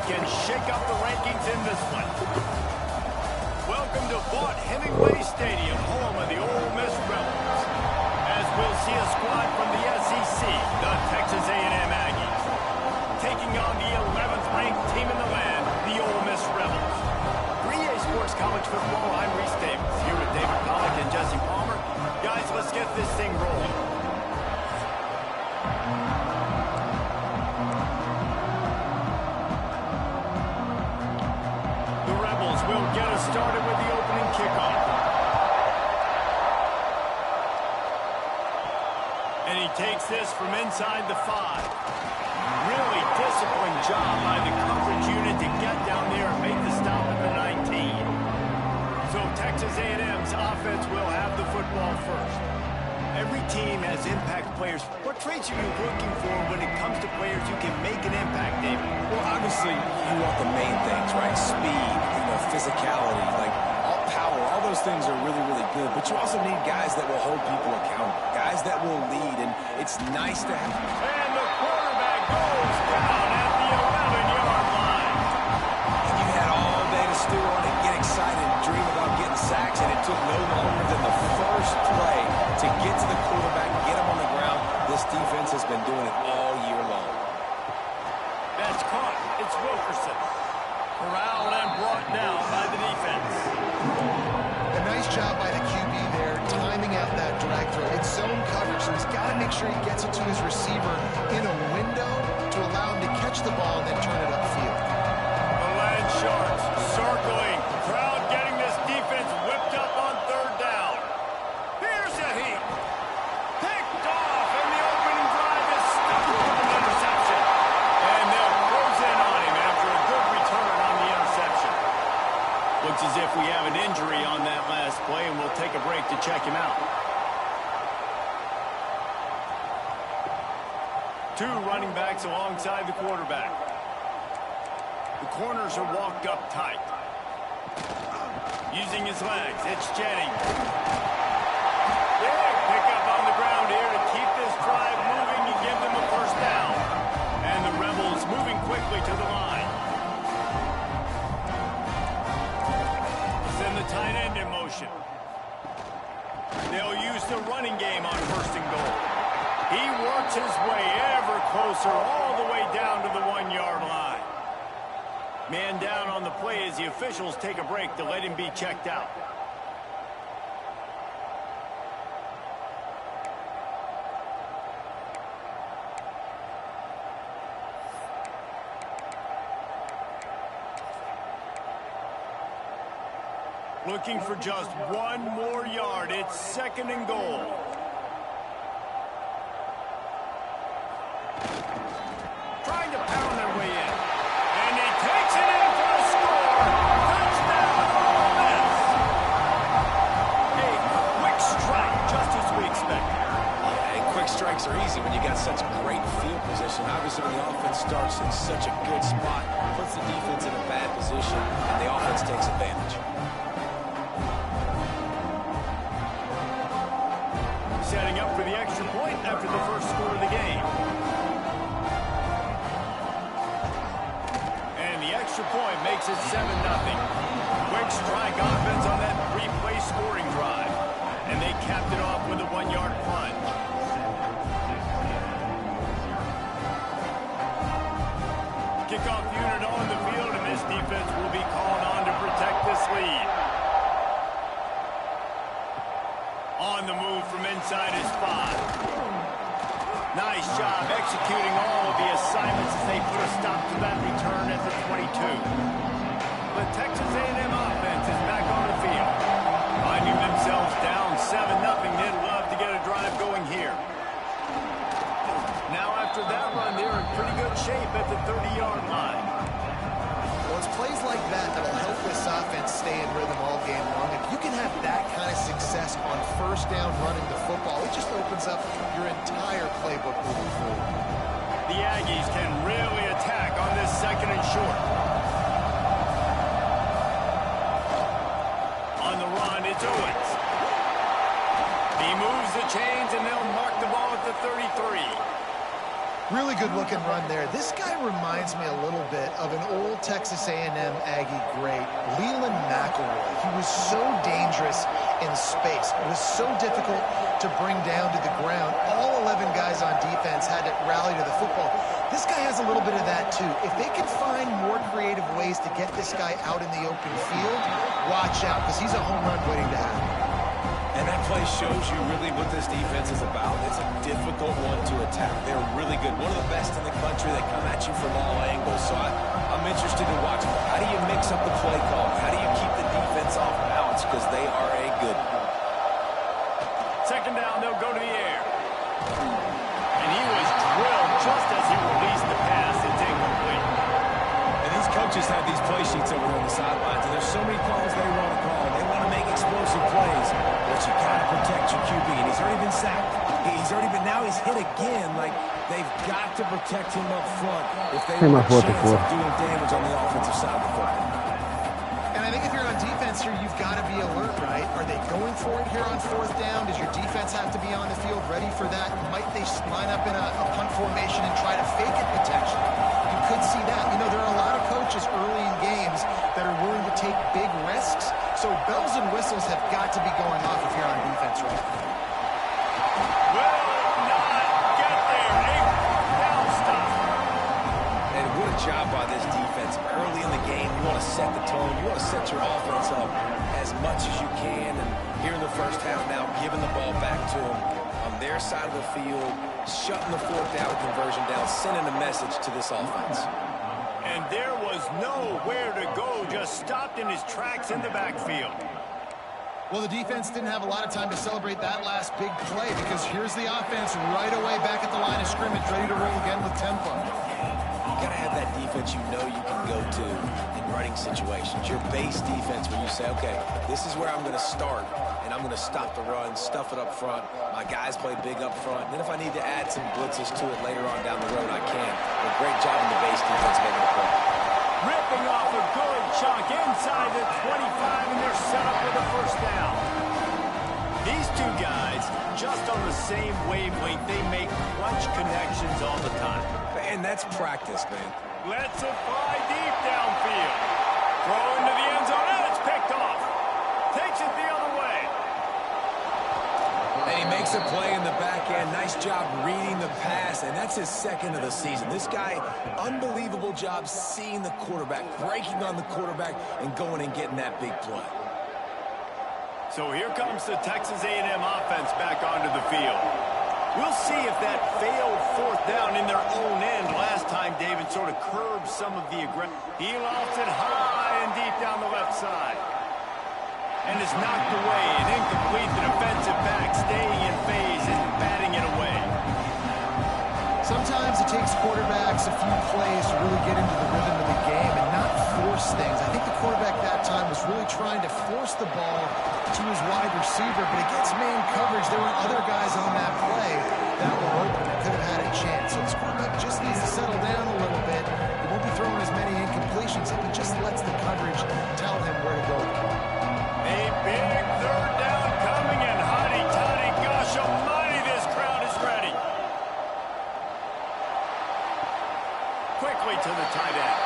can shake up the rankings in this one. Welcome to Hemingway Stadium, home of the Ole Miss Rebels. As we'll see a squad from the SEC, the Texas A&M Aggies, taking on the 11th ranked team in the land, the Ole Miss Rebels. 3A Sports College Football, I'm Reese Davis, here with David Pollack and Jesse Palmer. Guys, let's get this thing rolling. The Rebels will get us started with the opening kickoff. And he takes this from inside the 5. Really disciplined job by the coverage unit to get down there and make the stop at the 19. So Texas A&M's offense will have the football first. Every team has impact players. What traits are you looking for when it comes to players who can make an impact, David? Well, obviously, you want the main things, right? Speed, physicality, like all power, all those things are really, really good. But you also need guys that will hold people accountable, guys that will lead, and it's nice to have. And the quarterback goes down at the 11-yard line. And you had all day to stew on it, get excited, and dream about getting sacks, and it took no longer than the first play to get to the quarterback, get him on the ground. This defense has been doing it all year long. That's caught. It's Wilkerson. Corralled and brought down by the defense. A nice job by the QB there, timing out that drag throw. It's zone coverage, so he's got to make sure he gets it to his receiver in a window to allow him to catch the ball and then turn it upfield. The Land Sharks circling. Crowd getting this defense whipped up on third down. Here's a heat. Picked off, and the opening drive is stuck with an interception. And they'll close in on him after a good return on the interception. Looks as if we have an injury on that last play, and we'll take a break to check him out. 2 running backs alongside the quarterback. The corners are walked up tight. Using his legs, it's Jennings. Big pickup on the ground here to keep this drive moving and give them a first down. And the Rebels moving quickly to the line. Send the tight end in motion. They'll use the running game on first and goal. He works his way ever closer all the way down to the 1-yard line. Man down on the play as the officials take a break to let him be checked out. Looking for just 1 more yard. It's 2nd and goal. Trying to pound their way in. And he takes it in for a score. Touchdown, Ole Miss. A quick strike, just as we expected. Yeah, and quick strikes are easy when you got such great field position. Obviously, when the offense starts in such a good spot, puts the defense in a bad position, and the offense takes advantage. Setting up for the extra point after the first score of the game. And the extra point makes it 7-0. Quick strike offense on that 3-play scoring drive. And they capped it off with a 1-yard plunge. Kickoff unit on the field, and this defense will be called on to protect this lead. On the move from inside his 5. Nice job executing all of the assignments as they put a stop to that return at the 22. The Texas A&M offense is back on the field. Finding themselves down 7-0, they'd love to get a drive going here. Now after that run, they're in pretty good shape at the 30-yard line. Well, it's plays like that that'll help this offense stay in rhythm all game long. If you can have that kind of success on first down running the football, it just opens up your entire playbook moving forward. The Aggies can really attack on this 2nd and short. On the run, it's Owens. He moves the chains, and they'll mark the ball at the 33. Really good looking run there. This guy reminds me a little bit of an old Texas A&M Aggie great, Leland McElroy. He was so dangerous in space. It was so difficult to bring down to the ground. All 11 guys on defense had to rally to the football. This guy has a little bit of that too. If they can find more creative ways to get this guy out in the open field, watch out, because he's a home run waiting to happen. And that play shows you really what this defense is about. It's a difficult one to attack. They're really good. One of the best in the country. They come at you from all angles. So I'm interested to watch. How do you mix up the play call? How do you keep the defense off balance? Because they are a good one. Second down, they'll go to the air. And he was drilled just as he released the pass. It's incomplete. And these coaches have these play sheets over on the sidelines, and there's so many calls they want to call. They want to make explosive plays, but you got to protect your QB. And he's already been sacked. Now he's hit again. Like, they've got to protect him up front if they want a chance of doing damage on the offensive side of the football. And I think if you're on defense here, you've got to be alert, right? Are they going for it here on fourth down? Does your defense have to be on the field ready for that? Might they line up in a punt formation and try to fake it potentially? You could see that. You know, there are a lot of coaches early in games that are willing to take big risks. So bells and whistles have got to be going off if you're on defense right now. Job by this defense early in the game. You want to set the tone. You want to set your offense up as much as you can. And here in the first half now, giving the ball back to them on their side of the field, shutting the fourth down conversion down, sending a message to this offense. And there was nowhere to go, just stopped in his tracks in the backfield. Well, the defense didn't have a lot of time to celebrate that last big play, because here's the offense right away back at the line of scrimmage, ready to roll again with tempo. You got to have that defense you know you can go to in running situations. Your base defense where you say, okay, this is where I'm going to start, and I'm going to stop the run, stuff it up front. My guys play big up front. And then if I need to add some blitzes to it later on down the road, I can. But great job in the base defense making the play. Ripping off a good chunk inside the 25, and they're set up with a first down. These two guys, just on the same wavelength, they make clutch connections all the time. And that's practice, man. Lets it fly deep downfield. Throw into the end zone, and it's picked off. Takes it the other way. And he makes a play in the back end. Nice job reading the pass, and that's his second of the season. This guy, unbelievable job seeing the quarterback, breaking on the quarterback, and going and getting that big play. So here comes the Texas A&M offense back onto the field. We'll see if that failed fourth down in their own end. Last time, David sort of curbed some of the aggression. He lofts it high and deep down the left side. And is knocked away and incomplete. The defensive back staying in phase and batting it away. Sometimes it takes quarterbacks a few plays to really get into the rhythm of the game and not force things. I think the quarterback that time was really trying to force the ball to his wide receiver, but against man coverage, there were other guys on that play that were open that could have had a chance. So this quarterback just needs to settle down a little bit. He won't be throwing as many incompletions if he just lets the coverage tell him where to go. A big third down coming, and hotty-toddy, gosh almighty, this crowd is ready. Quickly to the tight end.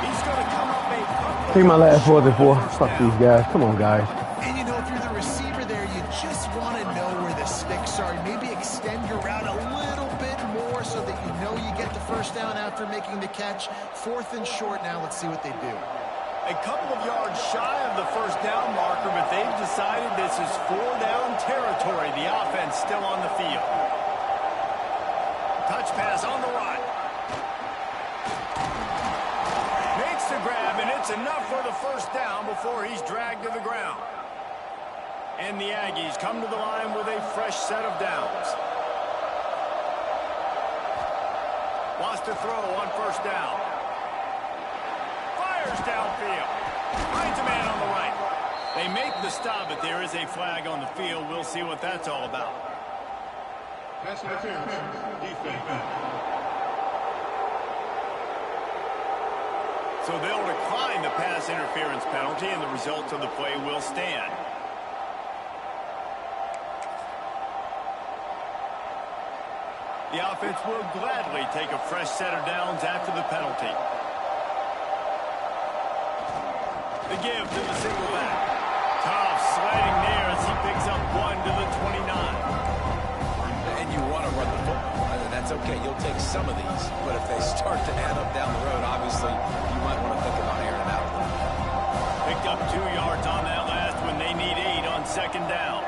He's going to come up a couple. Take my last 44. Fuck these guys. Come on, guys. And you know, if you're the receiver there, you just want to know where the sticks are. Maybe extend your route a little bit more so that you know you get the first down after making the catch. Fourth and short now. Let's see what they do. A couple of yards shy of the first down marker, but they've decided this is four-down territory. The offense still on the field. Touch pass on the right. Makes the grab, and it's enough for the first down before he's dragged to the ground. And the Aggies come to the line with a fresh set of downs. Wants to throw on first down. Fires downfield. Finds a man on the right. They make the stop, but there is a flag on the field. We'll see what that's all about. Pass interference. Defense. So they'll decline the pass interference penalty, and the results of the play will stand. The offense will gladly take a fresh set of downs after the penalty. The give to the single back. Tough sledding there as he picks up 1 to the 29. And you want to run the football. That's okay. You'll take some of these. But if they start to add up down the road, obviously, you might want to think about airing it out a little bit. Picked up 2 yards on that last one. They need 8 on second down.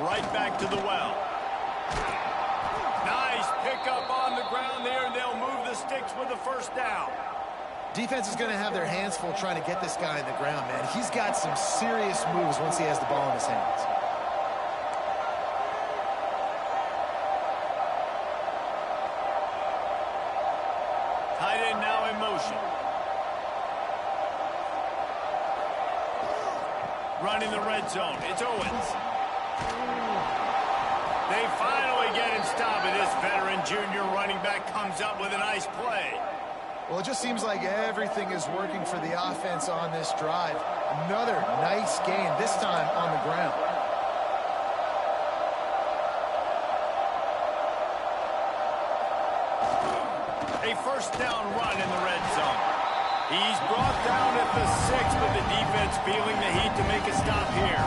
Right back to the well. Nice pickup on the ground there, and they'll move the sticks with the first down. Defense is going to have their hands full trying to get this guy in the ground, man. He's got some serious moves once he has the ball in his hands. Tight end now in motion. Running the red zone. It's Owens. They finally get him stopped, and this veteran junior running back comes up with a nice play. Well, it just seems like everything is working for the offense on this drive. Another nice gain, this time on the ground. A first down run in the red zone. He's brought down at the 6, but the defense feeling the heat to make a stop here.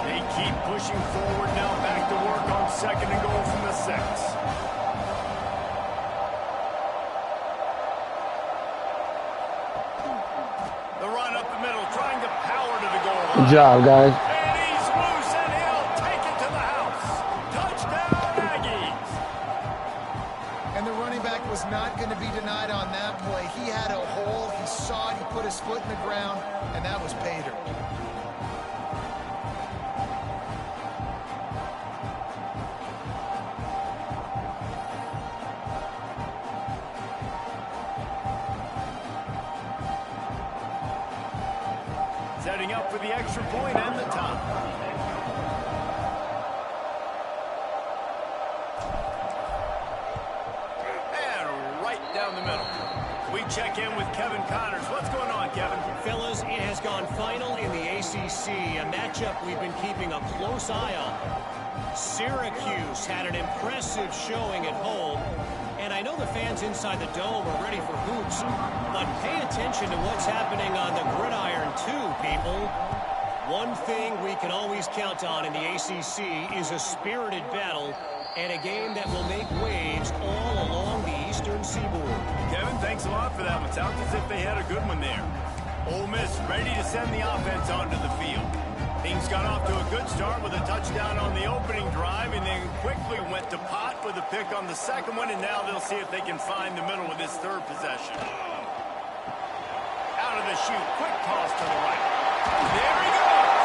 They keep pushing forward now, back to work on second and goal from the 6. The run up the middle, trying to power to the goal line. Good job, guys. And he's loose, and he'll take it to the house. Touchdown, Aggies. And the running back was not going to be denied on that play. He had a hole, he saw it, he put his foot in the ground, and that was pay dirt. Setting up for the extra point and the top. And right down the middle. We check in with Kevin Connors. What's going on, Kevin? Fellas, it has gone final in the ACC, a matchup we've been keeping a close eye on. Syracuse had an impressive showing at home, and I know the fans inside the dome are ready for hoops, but pay attention to what's happening on the gridiron too, people. One thing we can always count on in the ACC is a spirited battle and a game that will make waves all along the Eastern Seaboard. Kevin, thanks a lot for that one. Sounds as if they had a good one there. Ole Miss ready to send the offense onto the field. Things got off to a good start with a touchdown on the opening drive, and then quickly went to pot with a pick on the second one, and now they'll see if they can find the middle with this third possession. Out of the chute, quick toss to the right. There he goes.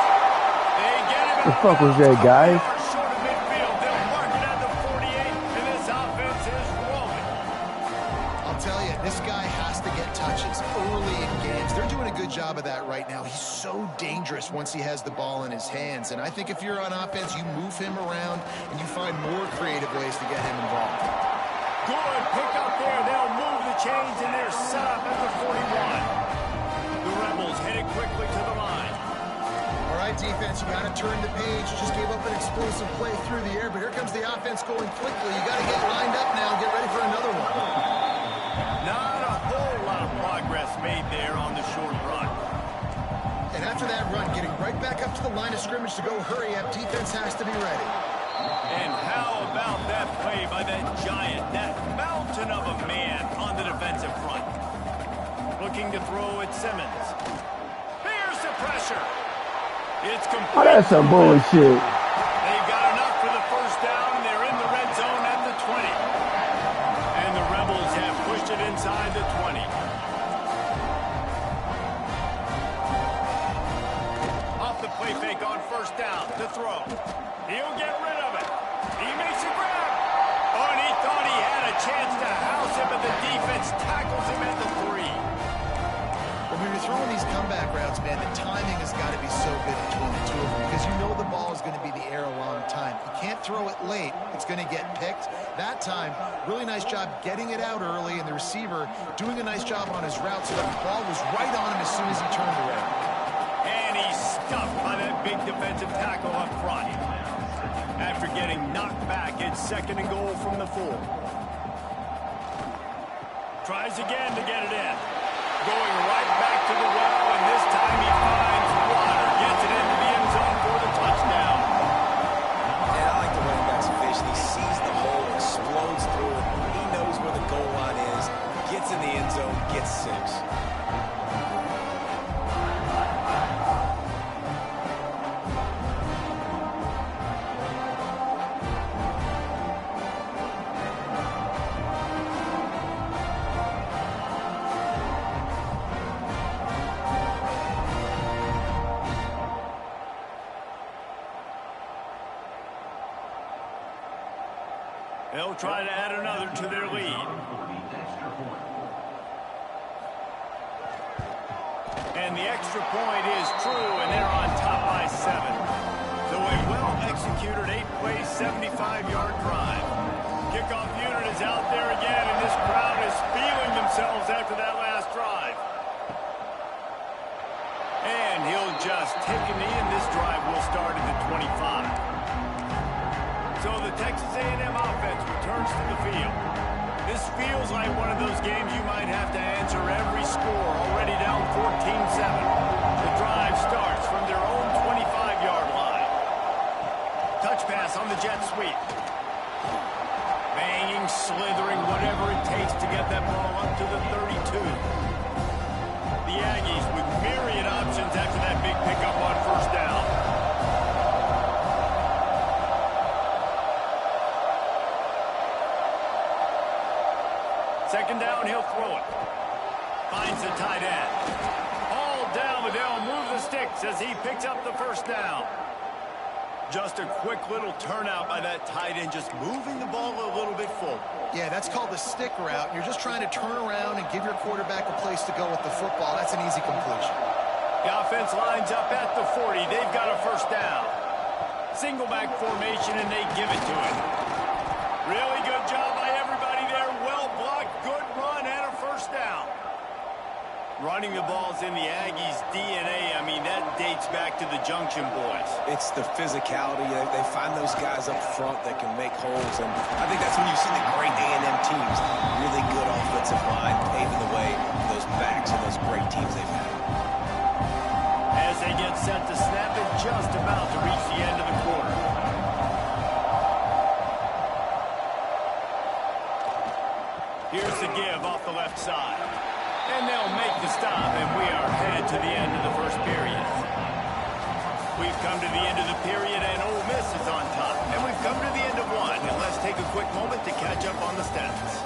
They get him. The fuck was that, guys? Short of midfield, they'll mark it at the 48, and this offense is rolling. I'll tell you, this guy has to get touches early in games. They're doing a good job of that right now. He's so dangerous once he has the ball in his hands. And I think if you're on offense, you move him around and you find more creative ways to get him involved. Good pick up there. They'll move the chains, and they're set up at the 41. The Rebels headed quickly to the line. All right, defense, you got to turn the page. You just gave up an explosive play through the air, but here comes the offense going quickly. You got to get lined up now and get ready for another one. Not a whole lot of progress made there on the short run. And after that run, getting right back up to the line of scrimmage to go hurry up, defense has to be ready. And how about that play by that giant, that mountain of a man on the defensive front? Looking to throw at Simmons. Here's the pressure. It's complete. Oh, that's some bullshit. They've got enough for the first down, and they're in the red zone at the 20. And the Rebels have pushed it inside the 20. Off the play fake on first down to throw. He'll get rid of it. He makes a grab. Oh, and he thought he had a chance to house him, but the defense tackles him at the 3. When you're throwing these comeback routes, man, the timing has got to be so good between the two of them because you know the ball is going to be the air a long time. You can't throw it late. It's going to get picked. That time, really nice job getting it out early, and the receiver doing a nice job on his route so that the ball was right on him as soon as he turned around. And he's stuffed by that big defensive tackle up front. After getting knocked back, it's 2nd and goal from the 4. Tries again to get it in. Going right back to the well, and this time he finds water. Gets it into the end zone for the touchdown. And I like the running back's vision. He sees the hole, explodes through it. He knows where the goal line is. Gets in the end zone, gets 6. They'll try to add another to their lead. And the extra point is true, and they're on top by 7. So a well-executed 8-play, 75-yard drive. Kickoff unit is out there again, and this crowd is feeling themselves after that last drive. And he'll just take a knee, and this drive will start at the 25. So the Texas A&M offense returns to the field. This feels like one of those games you might have to answer every score, already down 14-7. The drive starts from their own 25-yard line. Touch pass on the jet sweep. Banging, slithering, whatever it takes to get that ball up to the 32. The Aggies with myriad options after that big pickup on 1st down. 2nd down, he'll throw it. Finds the tight end. All down, but they'll move the sticks as he picks up the 1st down. Just a quick little turnout by that tight end, just moving the ball a little bit forward. Yeah, that's called the stick route. You're just trying to turn around and give your quarterback a place to go with the football. That's an easy completion. The offense lines up at the 40. They've got a 1st down. Single back formation, and they give it to him. Really good job by everybody there. Well blocked, good run, and a 1st down. Running the ball's in the Aggies' DNA. I mean, that dates back to the Junction Boys. It's the physicality. They find those guys up front that can make holes, and I think that's when you see the great A&M teams. Really good offensive line paving the way for those backs and those great teams they've had. As they get set to snap it, just about to reach the end of the quarter. Here's the give off the left side. And they'll make the stop, and we are headed to the end of the 1st period. We've come to the end of the period, and Ole Miss is on top. And we've come to the end of one, and let's take a quick moment to catch up on the stats.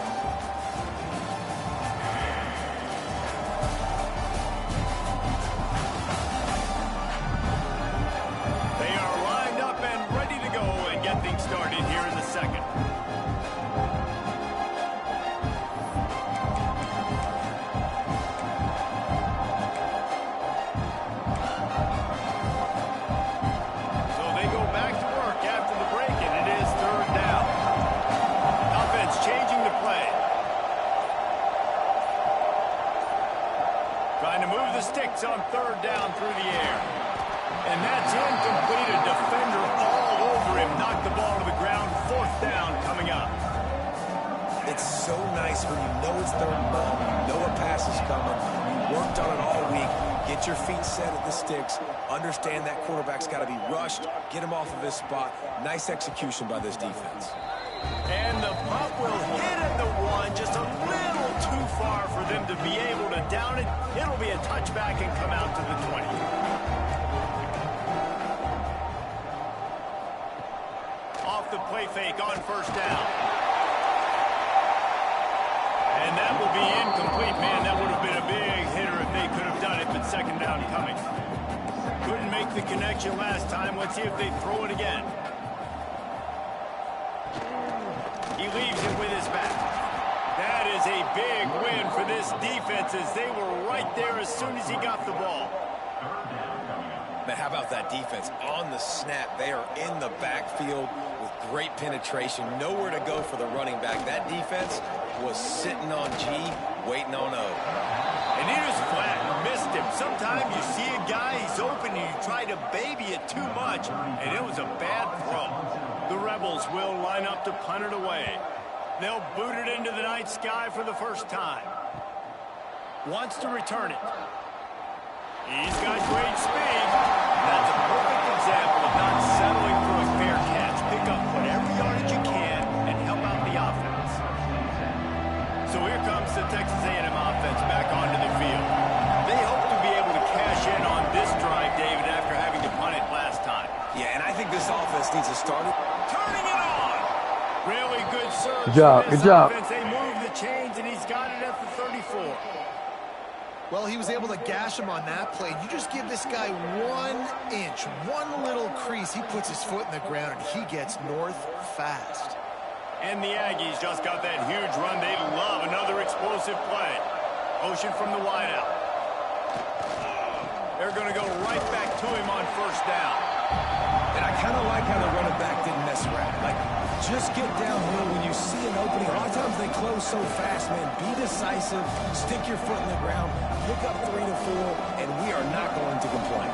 They are lined up and ready to go and get things started here in the 2nd. Sticks on 3rd down through the air. And that's incomplete. A defender all over him. Knocked the ball to the ground. 4th down coming up. It's so nice when you know it's 3rd and long. You know a pass is coming. You worked on it all week. Get your feet set at the sticks. Understand that quarterback's got to be rushed. Get him off of his spot. Nice execution by this defense. And the punt will hit at the 1, just a little too far for them to be able to down it. It'll be a touchback and come out to the 20. Off the play fake on 1st down. And that will be incomplete. Man, that would have been a big hitter if they could have done it, but 2nd down coming. Couldn't make the connection last time. Let's see if they throw it again. He leaves it with his back. That is a big win for this defense as they were right there as soon as he got the ball. But how about that defense? On the snap, they are in the backfield with great penetration. Nowhere to go for the running back. That defense was sitting on G, waiting on O. And he was flat, missed him. Sometimes you see a guy, he's open, and you try to baby it too much, and it was a bad throw. The Rebels will line up to punt it away. They'll boot it into the night sky for the first time. Wants to return it. He's got great speed. That's a perfect example of not settling for a fair catch. Pick up whatever yardage you can and help out the offense. So here comes the Texas A&M offense back onto the field. They hope to be able to cash in on this drive, David, after having to punt it last time. Yeah, and I think this offense needs to start it. Turning it on! Really good serve. Good job, good job. They move the chains, and he's got it at the 34. Well, he was able to gash him on that play. You just give this guy 1 inch, one little crease. He puts his foot in the ground, and he gets north fast. And the Aggies just got that huge run. They love another explosive play. Motion from the wideout. They're going to go right back to him on first down. And I kind of like how the running back didn't mess around. Like, just get downhill when you see an opening. A lot of times they close so fast, man. Be decisive, stick your foot in the ground, pick up 3 to 4, and we are not going to complain.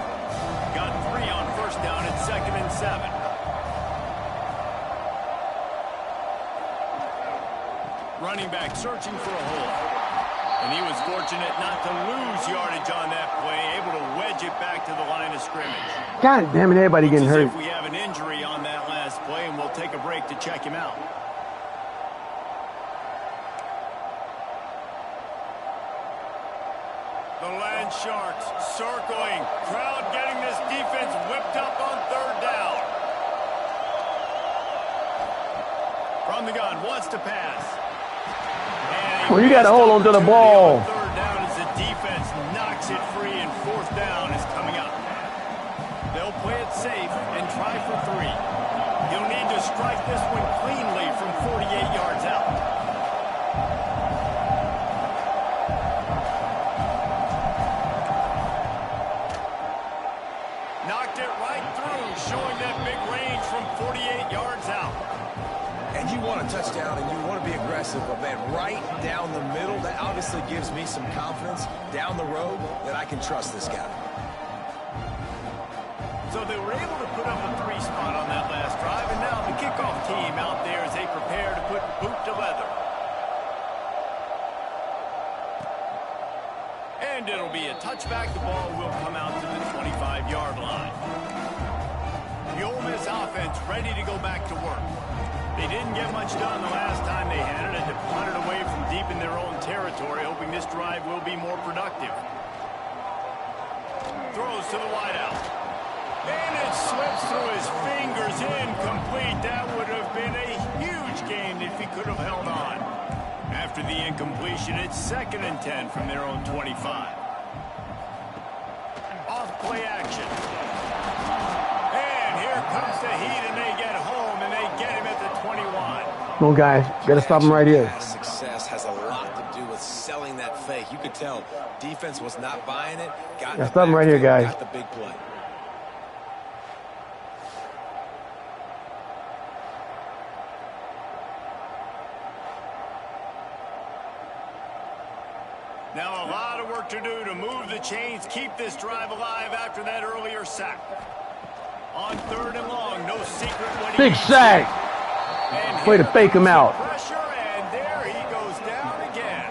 Got 3 on first down at 2nd and 7. Running back searching for a hole. And he was fortunate not to lose yardage on that play, able to wedge it back to the line of scrimmage. God damn it, everybody getting hurt. If we have an injury on that last play, and we'll take a break to check him out. The Land Sharks circling. Crowd getting this defense whipped up on 3rd down. From the gun, wants to pass. Well, you got to hold on to the ball. 3rd down as the defense knocks it free, and 4th down is coming up. They'll play it safe and try for 3. He'll need to strike this one cleanly from 48 yards out. Knocked it right through, showing that big range from 48 yards out. And you want a touchdown and you want to be aggressive, but man, right down the middle, that obviously gives me some confidence down the road that I can trust this guy. So they were able to put up a 3 spot on that last drive, and now the kickoff team out there as they prepare to put boot to leather. And it'll be a touchback. The ball will come out to the 25-yard line. The Ole Miss offense ready to go back to work. They didn't get much done the last time they had it, and to punt it away from deep in their own territory, hoping this drive will be more productive. Throws to the wideout. And it slips through his fingers, incomplete. That would have been a huge gain if he could have held on. After the incompletion, it's 2nd and 10 from their own 25. Off play action. And here comes the heat, and they get home, and they get him at the 21. No, guys, gotta stop him right here. Success has a lot to do with selling that fake. You could tell defense was not buying it. Gotta stop him right here, guys. Got the big play. Now a lot of work to do to move the chains, keep this drive alive after that earlier sack. On 3rd and long, no secret what he Big sack. Way to fake him out. Pressure, and there he goes down again.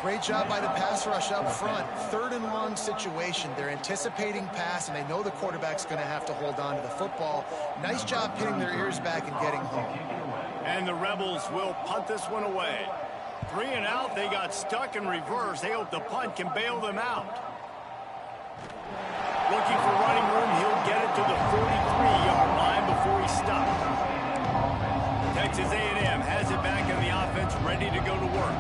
Great job by the pass rush up front. 3rd and long situation. They're anticipating pass, and they know the quarterback's going to have to hold on to the football. Nice job pinning their ears back and getting home. And the Rebels will punt this one away. 3 and out, they got stuck in reverse. They hope the punt can bail them out. Looking for running room, he'll get it to the 43-yard line before he stops. Texas A&M has it back in the offense, ready to go to work.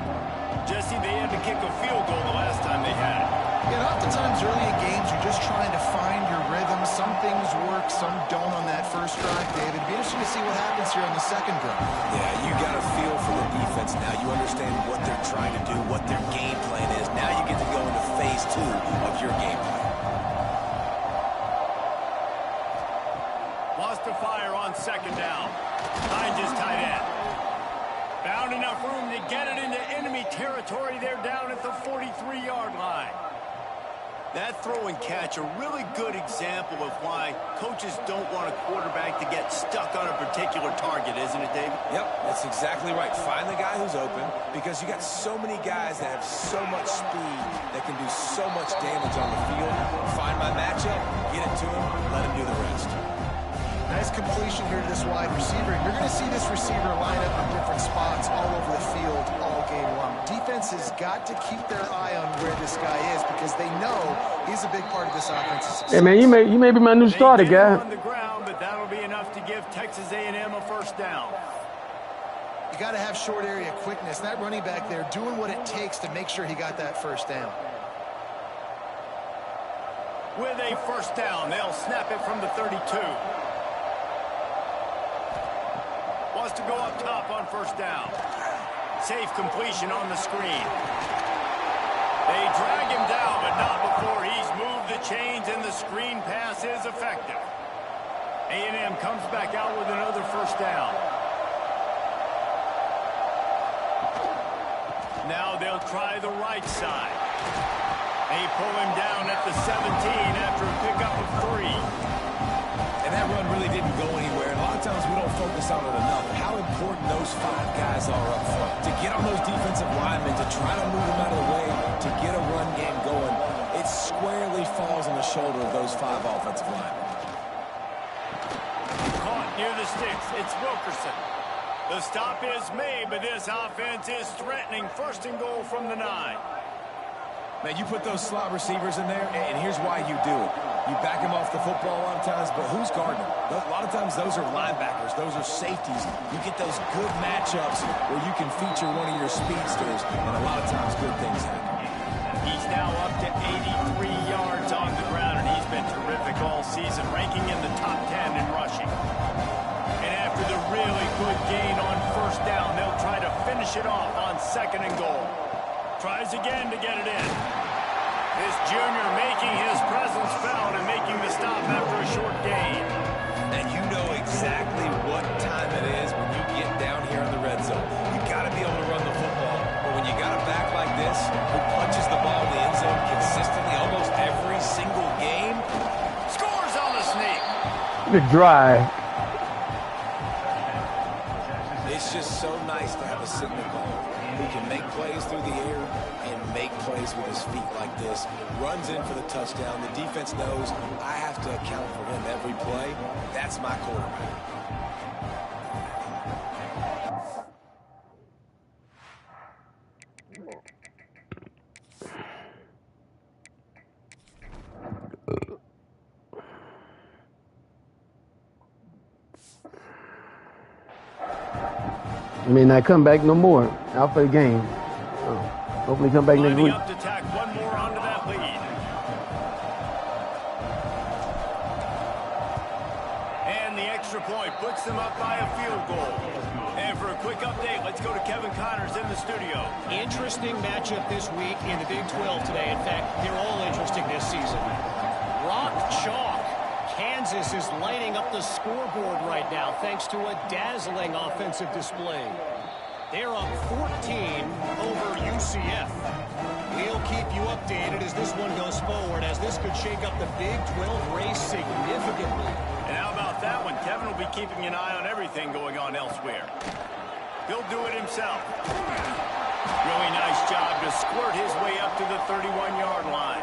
Jesse, they had to kick a field goal the last time they had it. Yeah, oftentimes early in games, you're just trying to find your rhythm. Some things work, some don't on that first drive, David. It'd be interesting to see what happens here on the second drive. Yeah, you got a feel for the defense now. You understand what they're trying to do, what their game plan is. Now you get to go into phase 2 of your game plan. Lost to fire on 2nd down. Finds his tight end. Found enough room to get it into enemy territory. They're down at the 43-yard line. That throw and catch, a really good example of why coaches don't want a quarterback to get stuck on a particular target, isn't it, David? Yep, that's exactly right. Find the guy who's open, because you got so many guys that have so much speed that can do so much damage on the field. Find my matchup, get it to him, let him do the rest. Nice completion here to this wide receiver. You're going to see this receiver line up in different spots all over the field all game long. Defense has got to keep their eye on where this guy is because they know he's a big part of this offensive success. Hey, man, you may be my new starter, guy. On the ground, but that'll be enough to give Texas A&M a first down. You got to have short area quickness. That running back there doing what it takes to make sure he got that first down. With a first down, they'll snap it from the 32. Wants to go up top on first down. Safe completion on the screen. They drag him down, but not before he's moved the chains, and the screen pass is effective. A&M comes back out with another first down. Now they'll try the right side. They pull him down at the 17 after a pickup of 3. And that run really didn't go anywhere. And a lot of times we don't focus on it enough. How important those 5 guys are up front. To get on those defensive linemen, to try to move them out of the way, to get a run game going, it squarely falls on the shoulder of those 5 offensive linemen. Caught near the sticks. It's Wilkerson. The stop is made, but this offense is threatening. First and goal from the 9. Man, you put those slot receivers in there, and here's why you do it. You back them off the football a lot of times, but who's guarding them? A lot of times those are linebackers. Those are safeties. You get those good matchups where you can feature one of your speedsters, and a lot of times good things happen. He's now up to 83 yards on the ground, and he's been terrific all season, ranking in the top 10 in rushing. And after the really good gain on first down, they'll try to finish it off on second and goal. Tries again to get it in. This junior making his presence felt and making the stop after a short gain. And you know exactly what time it is when you get down here in the red zone. You got to be able to run the football. But when you got a back like this, who punches the ball in the end zone consistently almost every single game, Scores on the sneak. Good drive. it's just so nice to have a signal caller who can make plays through the air and make plays with his feet like this. Runs in for the touchdown. The defense knows I have to account for him every play. That's my quarterback. May not come back no more. Out for the game. Hopefully come back next week. Up to tack one more onto that lead. And the extra point puts them up by a field goal. And for a quick update, let's go to Kevin Connors in the studio. Interesting matchup this week in the Big 12 today. In fact, they're all interesting this season. Rock chalk. Kansas is lighting up the scoreboard right now thanks to a dazzling offensive display. They're up 14 over UCF. We'll keep you updated as this one goes forward, as this could shake up the Big 12 race significantly. And how about that one? Kevin will be keeping an eye on everything going on elsewhere. He'll do it himself. Really nice job to squirt his way up to the 31-yard line.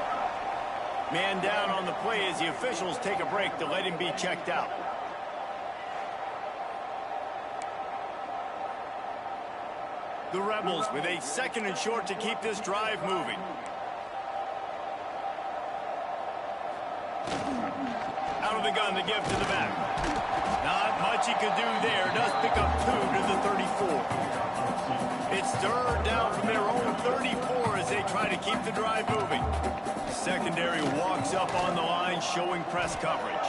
Man down on the play as the officials take a break to let him be checked out. The Rebels with a second and short to keep this drive moving. Out of the gun to give to the back. Not much he could do there. Does pick up 2 to the 34. It's third down from their own 34 as they try to keep the drive moving. Secondary walks up on the line, showing press coverage.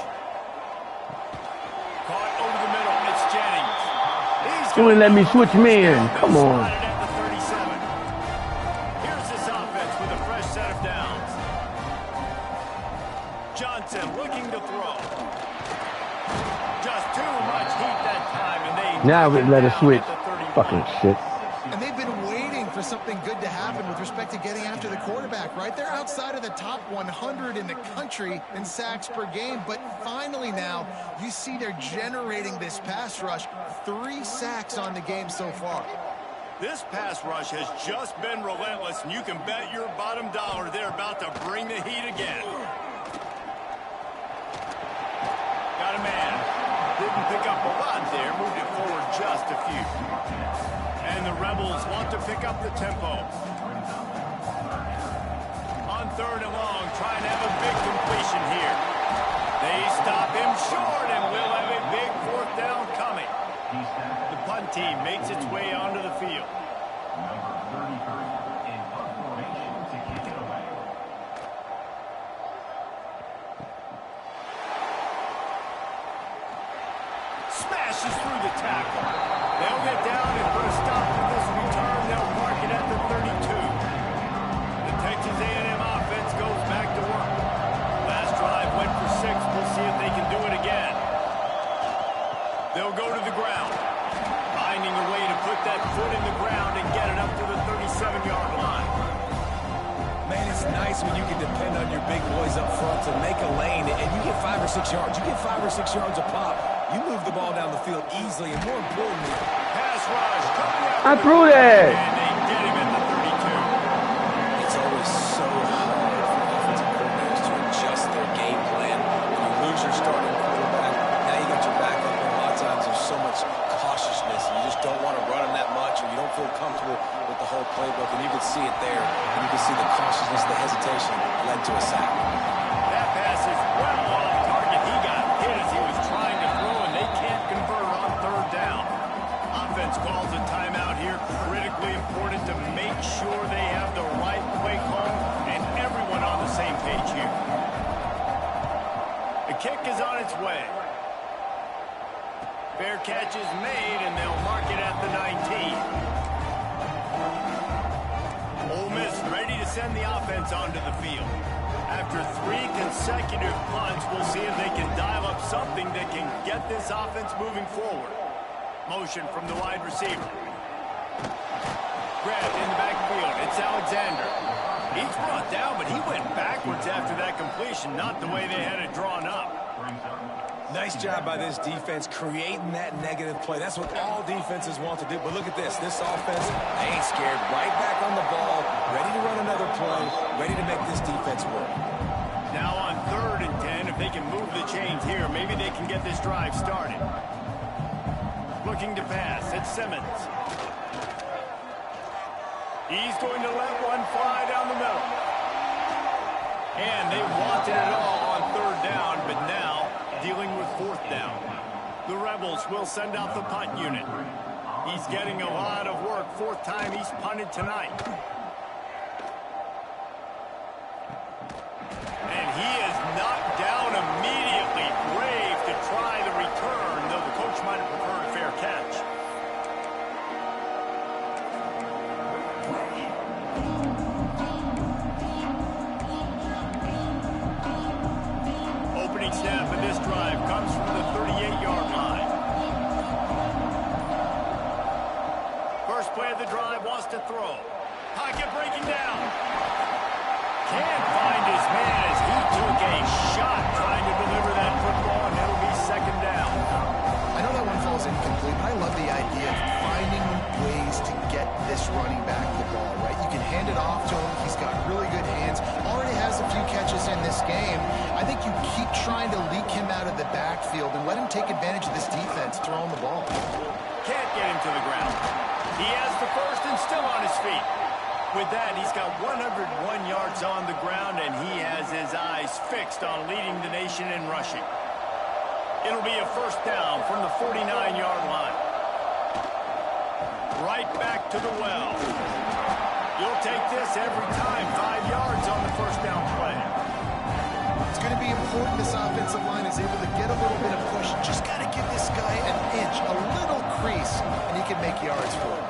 Caught over the middle. It's Jennings. You wouldn't let me switch men. Come on. At the 37. Here's this offense with a fresh set of downs. Johnson looking to throw. Just too much heat that time, and they Now we let it switch. Fucking shit. And they've been waiting for something good to happen with respect to getting after the quarterback, right? They're outside of the top 100 in the country in sacks per game, but finally now you see they're generating this pass rush. 3 sacks on the game so far. This pass rush has just been relentless, and you can bet your bottom dollar they're about to bring the heat again. Got a man. Didn't pick up a lot there, moved it forward just a few. And the Rebels want to pick up the tempo. On 3rd and long, trying to have a big completion here. They stop him short, and we'll have a big 4th down coming. The punt team makes its way onto the field. Number 33 in punt formation to kick it away. Smashes through the tackle. They'll get down and put a stop to this return. They'll mark it at the 32. The Texas A&M offense goes back to work. Last drive went for 6. We'll see if they can do it again. They'll go to the ground. Finding a way to put that foot in the ground and get it up to the 37-yard line. Man, it's nice when you can depend on your big boys up front to make a lane, and you get 5 or 6 yards. You get 5 or 6 yards a pop. You move the ball down the field easily, and more importantly, pass rush coming out. I threw that. And they get him at the 32. it's always so hard for offensive coordinators to adjust their game plan. When you lose your starting quarterback, now you got your backup, and a lot of times there's so much cautiousness, and you just don't want to run him that much, or you don't feel comfortable with the whole playbook, and you can see it there, and you can see the cautiousness, the hesitation led to a sack. That pass is well off target. He got hit as he was trying to throw, and they can't convert on 3rd down. Offense calls a timeout here. Critically important to make sure they have the right play call and everyone on the same page here. The kick is on its way. Fair catch is made, and they'll mark it at the 19. Ole Miss ready to send the offense onto the field. After 3 consecutive punts, we'll see if they can dial up something that can get this offense moving forward. Motion from the wide receiver. Grabbed in the backfield. It's Alexander. He's brought down, but he went backwards after that completion, not the way they had it drawn up. Nice job by this defense creating that negative play. That's what all defenses want to do. But look at this. This offense, they ain't scared. Right back on the ball, ready to run another play, ready to make this defense work. Now on 3rd and 10, if they can move the chains here, maybe they can get this drive started. Looking to pass. It's Simmons. He's going to let one fly down the middle. And they wanted it all on 3rd down, but now dealing with 4th down. The Rebels will send out the punt unit. He's getting a lot of work. 4th time he's punted tonight. And he is knocked down immediately. Brave to try the return, though the coach might have preferred a fair catch. Opening snap of this drive comes from the 38-yard line. First play of the drive wants to throw. Pocket breaking down. Can't find his man as he took a shot trying to deliver that football, and it'll be 2nd down. I know that one falls incomplete. I love the idea of finding ways to get this running back the ball, right? You can hand it off to him. He's got really good hands. Already has a few catches in this game. I think you keep trying to leak him out of the backfield and let him take advantage of this defense throwing the ball. Can't get him to the ground. He has the first and still on his feet. With that, he's got 101 yards on the ground, and he has his eyes fixed on leading the nation in rushing. It'll be a 1st down from the 49-yard line. Right back to the well. You'll take this every time. 5 yards on the 1st down play. It's going to be important this offensive line is able to get a little bit of push. Just got to give this guy an inch, a little crease, and he can make yards for it.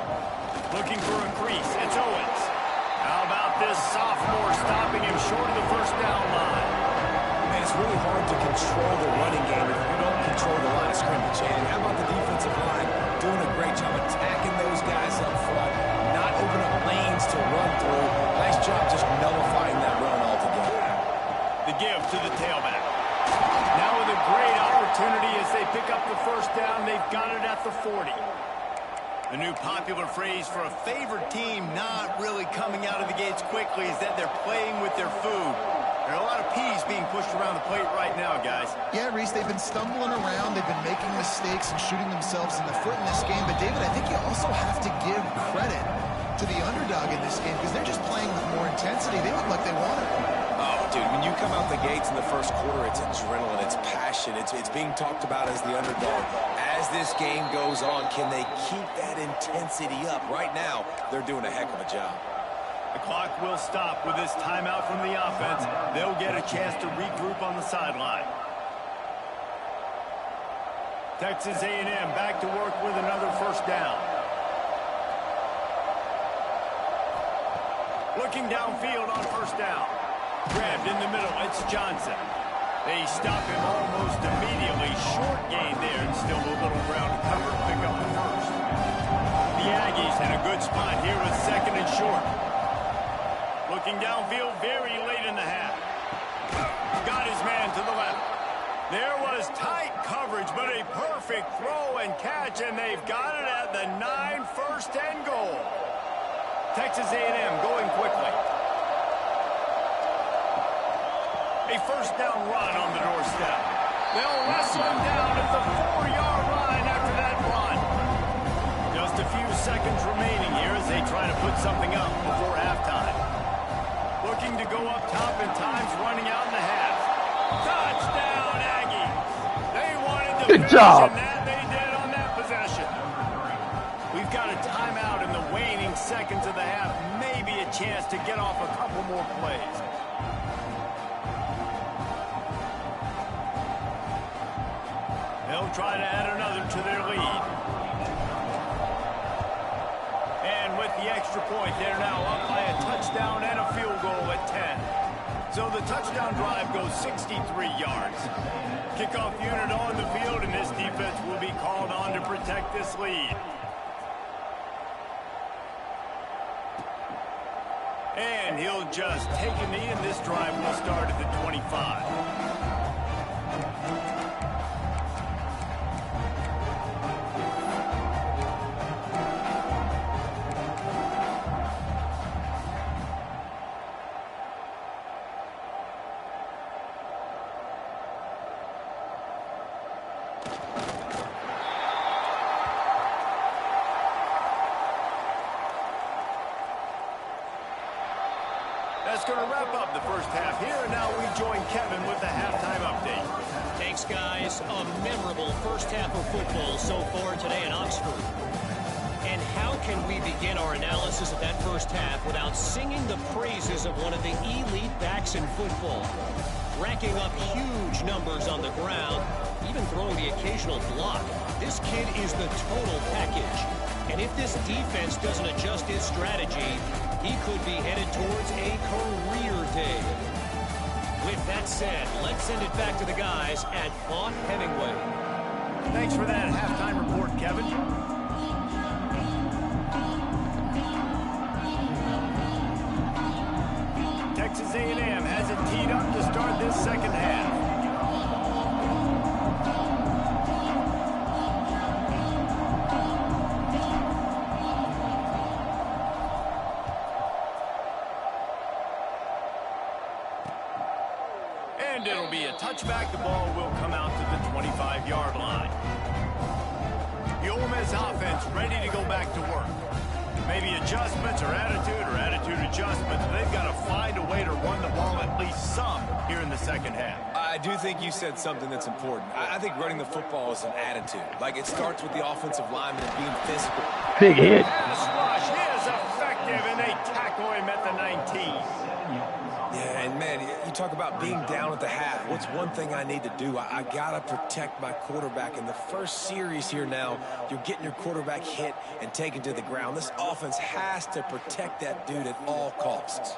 Looking for a crease. It's Owens. How about this sophomore stopping him short of the 1st down line? Man, it's really hard to control the running game if you don't control the line of scrimmage. And how about the defensive line doing a great job attacking those at the 40. The new popular phrase for a favored team not really coming out of the gates quickly is that they're playing with their food. There are a lot of peas being pushed around the plate right now, guys. Yeah, Reese, they've been stumbling around. They've been making mistakes and shooting themselves in the foot in this game. But, David, I think you also have to give credit to the underdog in this game because they're just playing with more intensity. They look like they want it. Oh, dude, when you come out the gates in the first quarter, it's adrenaline, it's passion, it's being talked about as the underdog. As this game goes on, can they keep that intensity up? Right now, they're doing a heck of a job. The clock will stop with this timeout from the offense. They'll get a chance to regroup on the sideline. Texas A&M back to work with another first down. Looking downfield on first down. Grabbed in the middle, it's Johnson. They stop him almost immediately. Short gain there and still a little ground to cover to pick up the first. The Aggies in a good spot here with second and short. Looking downfield very late in the half. Got his man to the left. There was tight coverage, but a perfect throw and catch, and they've got it at the 9, first and goal. Texas A&M going quickly. A first down run on the doorstep. They'll wrestle him down at the 4-yard line after that run. Just a few seconds remaining here as they try to put something up before halftime. Looking to go up top, and time's running out in the half. Touchdown, Aggie. They wanted to Good finish, job. and that they did on that possession. We've got a timeout in the waning seconds of the half. Maybe a chance to get off a couple more plays. They'll try to add another to their lead. And with the extra point, they're now up by a touchdown and a field goal at 10. So the touchdown drive goes 63 yards. Kickoff unit on the field, and this defense will be called on to protect this lead. And he'll just take a knee, and this drive will start at the 25. That's going to wrap up the first half here, and now we join Kevin with the halftime update. Thanks, guys. A memorable first half of football so far today in Oxford. And how can we begin our analysis of that first half without singing the praises of one of the elite backs in football? Racking up huge numbers on the ground, even throwing the occasional block. This kid is the total package. And if this defense doesn't adjust its strategy, he could be headed towards a career day. With that said, let's send it back to the guys at Vaught Hemingway. Thanks for that halftime report, Kevin. Texas A&M has it teed up to start this second half. And it'll be a touchback. The ball will come out to the 25-yard line. The Ole Miss offense ready to go back to work. Maybe adjustments or attitude adjustments. They've got to find a way to run the ball at least some here in the second half. I do think you said something that's important. I think running the football is an attitude. Like, it starts with the offensive lineman and being physical. Big hit. Pass rush is effective, and they tackle him at the 19. Yeah, and man, you talk about being down at the half. What's one thing I need to do? I got to protect my quarterback. In the first series here now, you're getting your quarterback hit and taken to the ground. This offense has to protect that dude at all costs.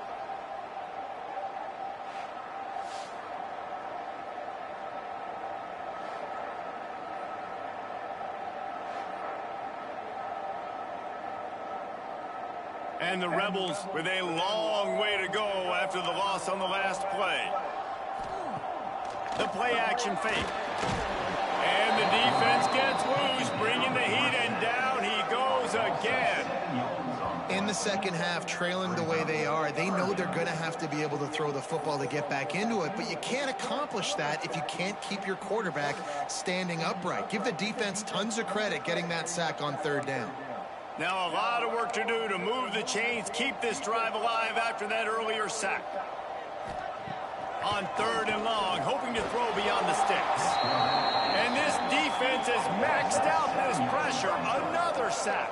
And the Rebels with a long way to go after the loss on the last play. The play action fake. And the defense gets loose, bringing the heat again. In the second half, trailing the way they are, they know they're going to have to be able to throw the football to get back into it, but you can't accomplish that if you can't keep your quarterback standing upright. Give the defense tons of credit getting that sack on third down. Now a lot of work to do to move the chains, keep this drive alive after that earlier sack. On third and long, hoping to throw beyond the sticks. And this defense has maxed out this pressure. Another sack.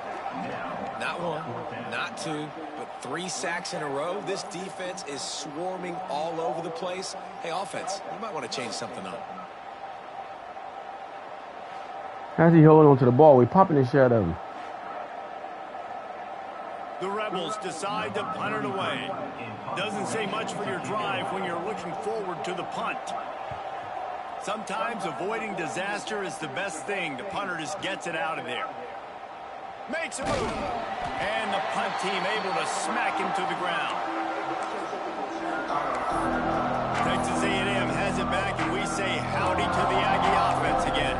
Not one, not two, but 3 sacks in a row. This defense is swarming all over the place. Hey, offense, you might want to change something up. How's he holding on to the ball? We're popping the shit out of him. The Rebels decide to punt it away. Doesn't say much for your drive when you're looking forward to the punt. Sometimes avoiding disaster is the best thing. The punter just gets it out of there. Makes a move. And the punt team able to smack him to the ground. Texas A&M has it back, and we say howdy to the Aggie offense again.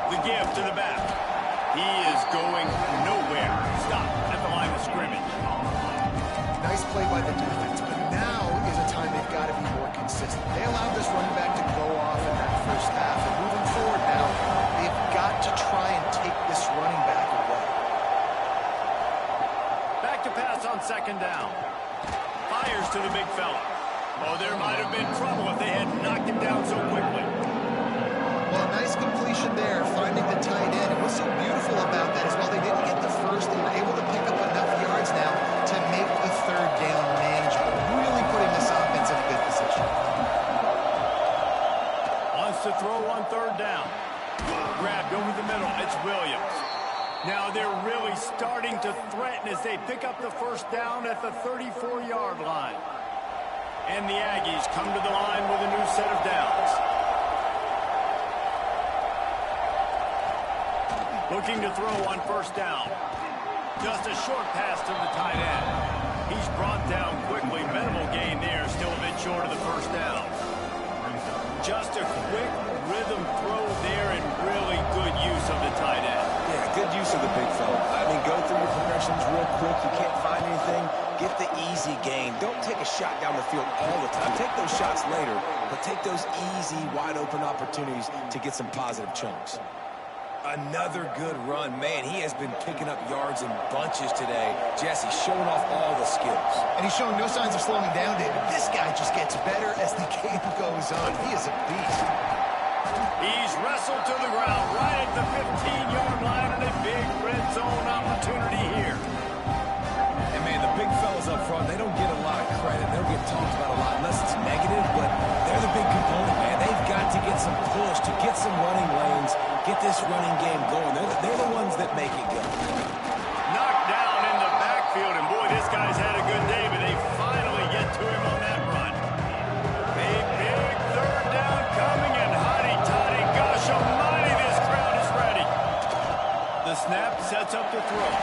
The give to the back. He is going nowhere. Stop at the line of scrimmage. Nice play by the defense, but now is a time they've got to be more consistent. They allowed this running back to go off in that first half, and moving forward now, they've got to try and take this running back away. Back to pass on second down. Fires to the big fella. Oh, there might have been trouble if they had knocked him down so quickly. Well, nice completion there, finding the tight end. And what's so beautiful about that is while they didn't get the first, they were able to pick up enough yards now to make the third down manageable. Really putting this offense in a good position. Wants to throw on third down. Grabbed over the middle. It's Williams. Now they're really starting to threaten as they pick up the first down at the 34-yard line. And the Aggies come to the line with a new set of downs. Looking to throw on first down. Just a short pass to the tight end. He's brought down quickly. Minimal gain there. Still a bit short of the first down. Just a quick rhythm throw there and really good use of the tight end. Yeah, good use of the big fella. I mean, go through your progressions real quick. You can't find anything. Get the easy gain. Don't take a shot down the field all the time. Take those shots later, but take those easy, wide-open opportunities to get some positive chunks. Another good run. Man, he has been picking up yards in bunches today. Jesse showing off all the skills. And he's showing no signs of slowing down, David. This guy just gets better as the game goes on. He is a beast. He's wrestled to the ground right at the 15-yard line and a big red zone opportunity here. And, man, the big fellas up front, they don't get a lot of credit. They don't get talked about a lot unless it's negative, but they're the big component, man. They've got to get some push, to get some running lanes, get this running game going. They're the ones that make it go. Knocked down in the backfield, and boy, this guy's had a good day, but they finally get to him on that run. A big third down coming, and hotty-toddy, gosh almighty, this crowd is ready. The snap sets up the throw.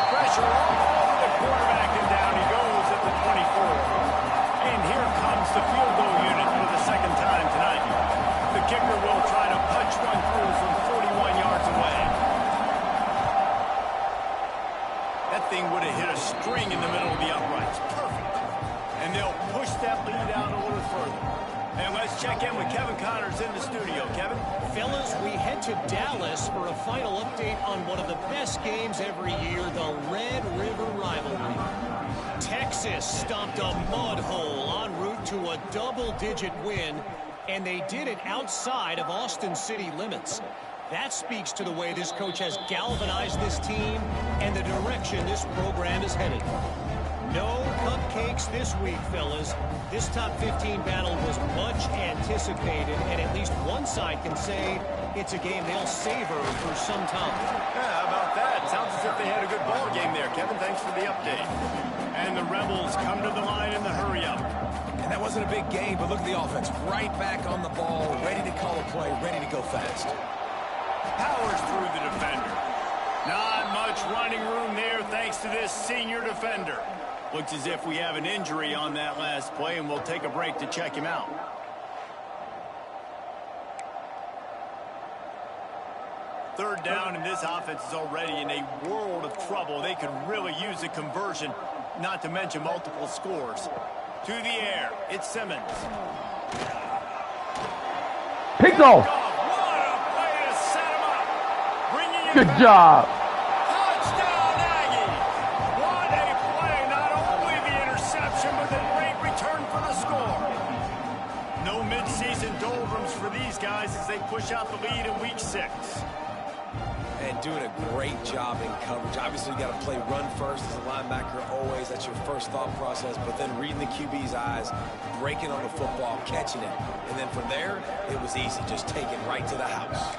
Pressure all over the quarterback, and down he goes at the 24. And here comes the field goal unit for the second time tonight. The kicker will try to punch one through from 41 yards away. That thing would have hit a string in the middle of the uprights. Perfect. And they'll push that lead out a little further. And let's check in with Kevin Connors in the studio. Kevin? Fellas, we head to Dallas for a final update on one of the best games every year, the Red River Rivalry. Texas stomped a mud hole en route to a double-digit win, and they did it outside of Austin city limits. That speaks to the way this coach has galvanized this team and the direction this program is headed. No cupcakes this week, fellas. This top 15 battle was much anticipated, and at least one side can say it's a game they'll savor for some time. Yeah, how about that? Sounds as if they had a good ball game there, Kevin. Thanks for the update. And the Rebels come to the line in the hurry-up. And that wasn't a big game, but look at the offense. Right back on the ball, ready to call a play, ready to go fast. Powers through the defender. Not much running room there, thank thanks to this senior defender. Looks as if we have an injury on that last play, and we'll take a break to check him out. Third down, and this offense is already in a world of trouble. They could really use a conversion, not to mention multiple scores. To the air, it's Simmons. Pick off. What a play to set him up. Bringing it Good back. job. Touchdown, Aggies. What a play. Not only the interception, but the great return for the score. No midseason doldrums for these guys as they push out the lead in week 6. And doing a great job in coverage. Obviously, you got to play run first as a linebacker always. That's your first thought process. But then reading the QB's eyes, breaking on the football, catching it. And then from there, it was easy. Just take it right to the house.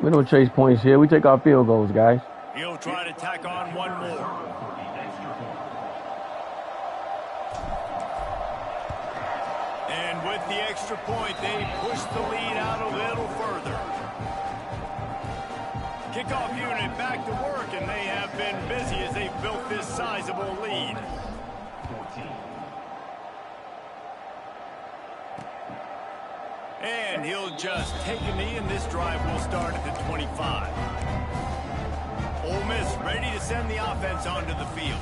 We don't chase points here. We take our field goals, guys. He'll try to tack on one more. And with the extra point, they push the lead out a little further. Kickoff unit back to work, and they have been busy as they've built this sizable lead. And he'll just take a knee, and this drive will start at the 25. Ole Miss ready to send the offense onto the field.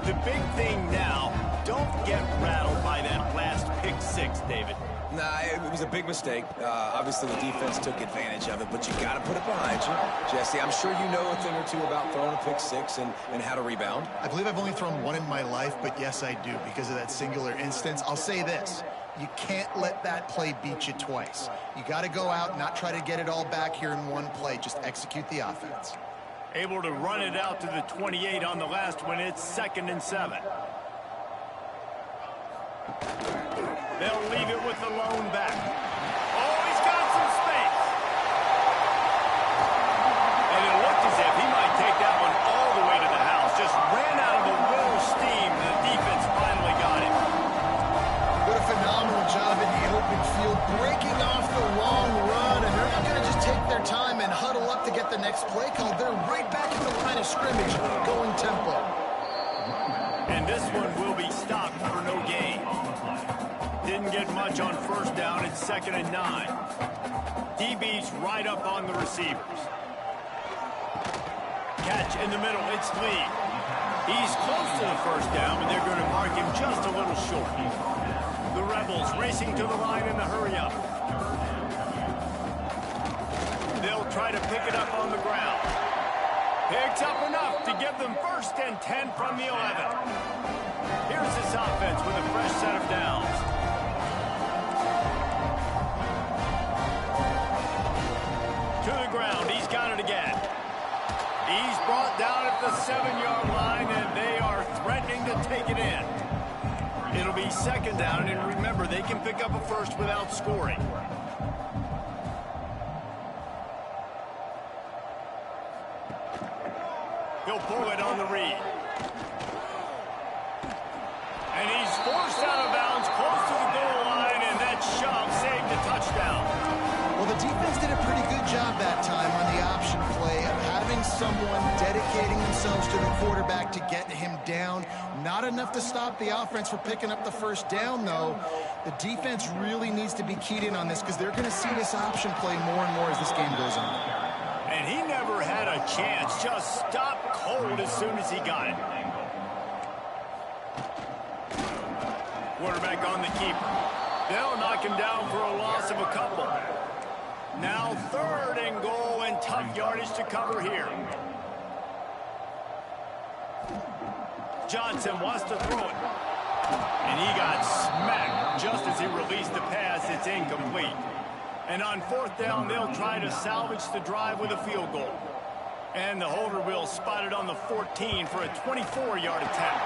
The big thing now, don't get rattled by that last pick 6, David. Nah, it was a big mistake. Obviously, the defense took advantage of it, but you got to put it behind you. Jesse, I'm sure you know a thing or two about throwing a pick 6 and how to rebound. I believe I've only thrown one in my life, but yes, I do because of that singular instance. I'll say this. You can't let that play beat you twice. You got to go out and not try to get it all back here in one play. Just execute the offense. Able to run it out to the 28 on the last one. It's 2nd and 7. They'll leave it with the lone back. Oh, he's got some space. And it looked as if he might take that one all the way to the house. Just ran out of a little steam. The defense finally got it. What a phenomenal job in the open field, breaking off the long run, and they're not going to just take their time and huddle up to get the next play called. They're right back in the line of scrimmage, going tempo. And this one will be stopped for no gain. Didn't get much on first down. It's 2nd and 9. DB's right up on the receivers. Catch in the middle. It's Lee. He's close to the first down, but they're going to mark him just a little short. The Rebels racing to the line in the hurry-up. They'll try to pick it up on the ground. Picks up enough to give them 1st and 10 from the 11. Here's this offense with a fresh set of downs. To the ground, he's got it again. He's brought down at the 7-yard line, and they are threatening to take it in. It'll be 2nd down, and remember, they can pick up a first without scoring. He'll pull it on the read. And he's forced out of bounds close to the goal line, and that shove saved a touchdown. Well, the defense did a pretty good job that time on the option play of having someone dedicating themselves to the quarterback to get him down. Not enough to stop the offense from picking up the first down, though. The defense really needs to be keyed in on this because they're going to see this option play more and more as this game goes on. And he never had a chance. Just stopped cold as soon as he got it. Quarterback on the keeper. They'll knock him down for a loss of a couple. Now 3rd and goal, and tough yardage to cover here. Johnson wants to throw it. And he got smacked just as he released the pass. It's incomplete. And on 4th down, they'll try to salvage the drive with a field goal. And the holder will spot it on the 14 for a 24-yard attempt.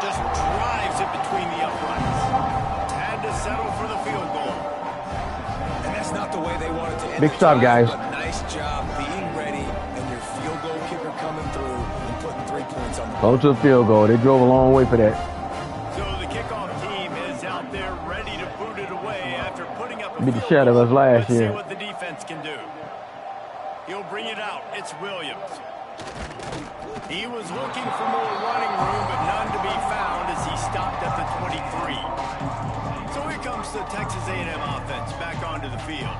Just drives it between the uprights. Had to settle for the field goal. And that's not the way they wanted to end Big the stop, drive, guys. but nice job being ready and your field goal kicker coming through and putting 3 points on the board. Close to the field goal. They drove a long way for that. So the kickoff team is out there ready to get booted away after putting up a Be the field shadow goal. of us last Let's year. see what the defense can do. He'll bring it out. It's Williams. He was looking for more running room, but none to be found as he stopped at the 23. So here comes the Texas A&M offense back onto the field.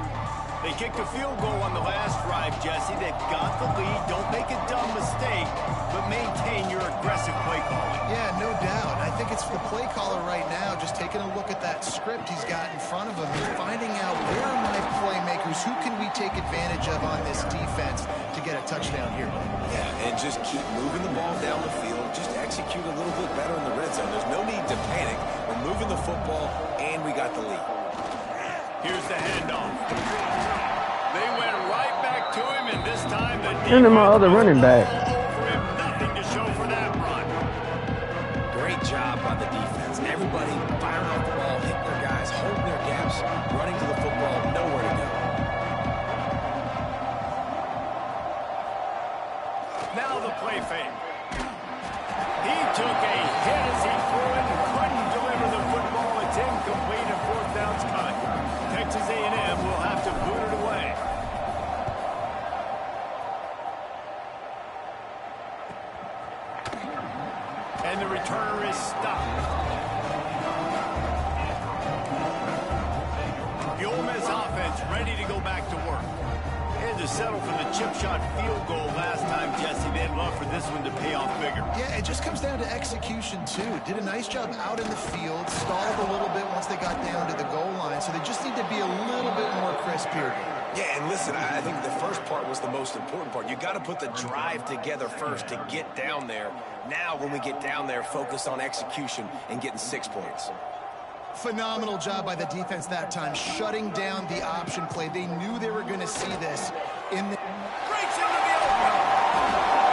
They kicked a field goal on the last drive, Jesse. They've got the lead. Don't make a dumb mistake, but maintain your aggressive play calling. Yeah, no doubt. I think it's the play caller right now just taking a look at that script he's got in front of him and finding out where are my playmakers, who can we take advantage of on this defense to get a touchdown here. Yeah, and just keep moving the ball down the field. Just execute a little bit better in the red zone. There's no need to panic. We're moving the football, and we got the lead. Here's the handoff. They went right back to him, and this time the And then my other running back. over him. Nothing to show for that run. Great job by the defense. Everybody firing off the ball, hitting their guys, holding their gaps, running to the football, nowhere to go. Now the play fake. He took a hit as he threw it and couldn't deliver the football. It's incomplete and fourth down's cut. Texas A&M will have to boot it away. And the returner is stopped. The Ole Miss offense ready to go back to work. Had to settle for the chip shot field goal last time, Jesse. They'd love for this one to pay off bigger. Yeah, it just comes down to execution, too. Did a nice job out in the field, stalled a little bit once they got down to the goal line, so they just need to be a little bit more crisp here. Yeah, and listen, I think the first part was the most important part. You got to put the drive together first to get down there. Now, when we get down there, focus on execution and getting 6 points. Phenomenal job by the defense that time, shutting down the option play. They knew they were going to see this in the... Breaks into the open.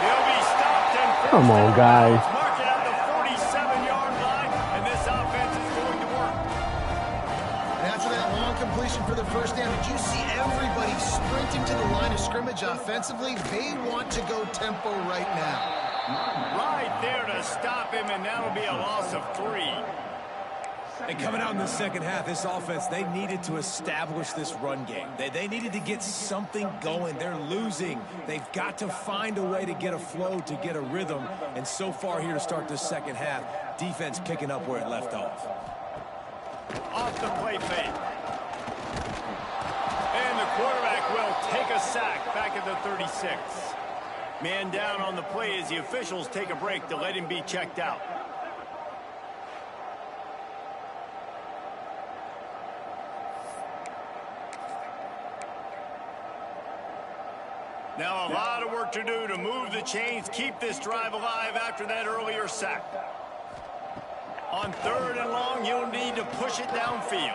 He'll be stopped and forced Come on, out of guys. bounds. Mark it at the 47-yard line, and this offense is going to work. And after that long completion for the first down, did you see everybody sprinting to the line of scrimmage offensively? They want to go tempo right now. Right there to stop him, and that'll be a loss of 3. And coming out in the second half, this offense, they needed to establish this run game. They needed to get something going. They're losing. They've got to find a way to get a flow, to get a rhythm. And so far here to start this second half, defense picking up where it left off. Off the play fake. And the quarterback will take a sack back at the 36. Man down on the play as the officials take a break to let him be checked out. Now a lot of work to do to move the chains, keep this drive alive after that earlier sack. On 3rd and long, you'll need to push it downfield.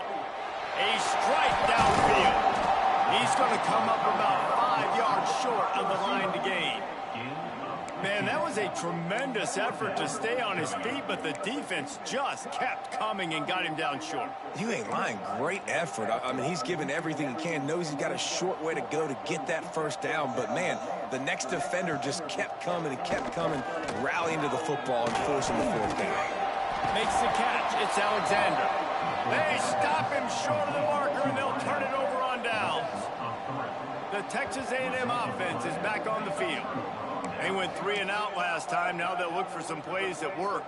A strike downfield. He's going to come up about 5 yards short of the line to gain. Man, that was a tremendous effort to stay on his feet, but the defense just kept coming and got him down short. You ain't lying. Great effort. I mean, he's given everything he can. Knows he's got a short way to go to get that first down. But, man, the next defender just kept coming and kept coming, rallying to the football and forcing the fourth down. Makes the catch. It's Alexander. They stop him short of the marker, and they'll turn it over on downs. The Texas A&M offense is back on the field. They went 3 and out last time. Now they'll look for some plays that work.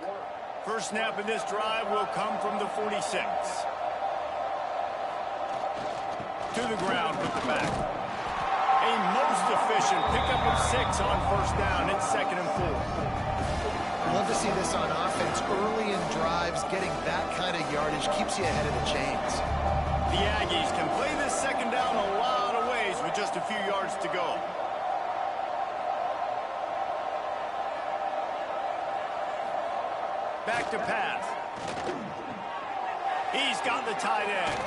First snap in this drive will come from the 46. To the ground with the back. A most efficient pickup of 6 on first down. It's 2nd and 4. Love to see this on offense. Early in drives, getting that kind of yardage keeps you ahead of the chains. The Aggies can play this 2nd down a lot of ways with just a few yards to go. Back to pass. He's got the tight end.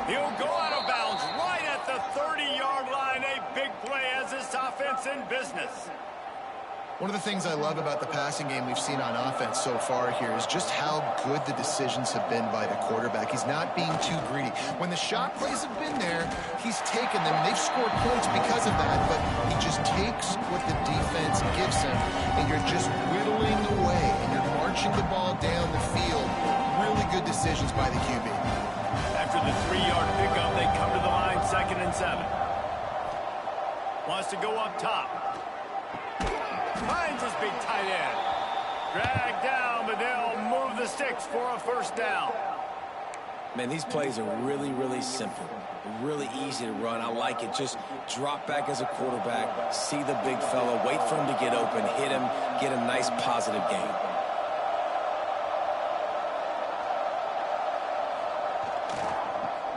He'll go out of bounds right at the 30-yard line. A big play as this offense in business. One of the things I love about the passing game we've seen on offense so far here is just how good the decisions have been by the quarterback. He's not being too greedy. When the shot plays have been there, he's taken them. They've scored points because of that, but he just takes what the defense gives him, and you're just whittling away, and you're marching the ball down the field. Really good decisions by the QB. pickup. They come to the line, 2nd and 7. Wants to go up top. Finds his big tight end. Dragged down, but they'll move the sticks for a 1st down. Man, these plays are really, really simple. Really easy to run. I like it. Just drop back as a quarterback, see the big fella, wait for him to get open, hit him, get a nice positive gain.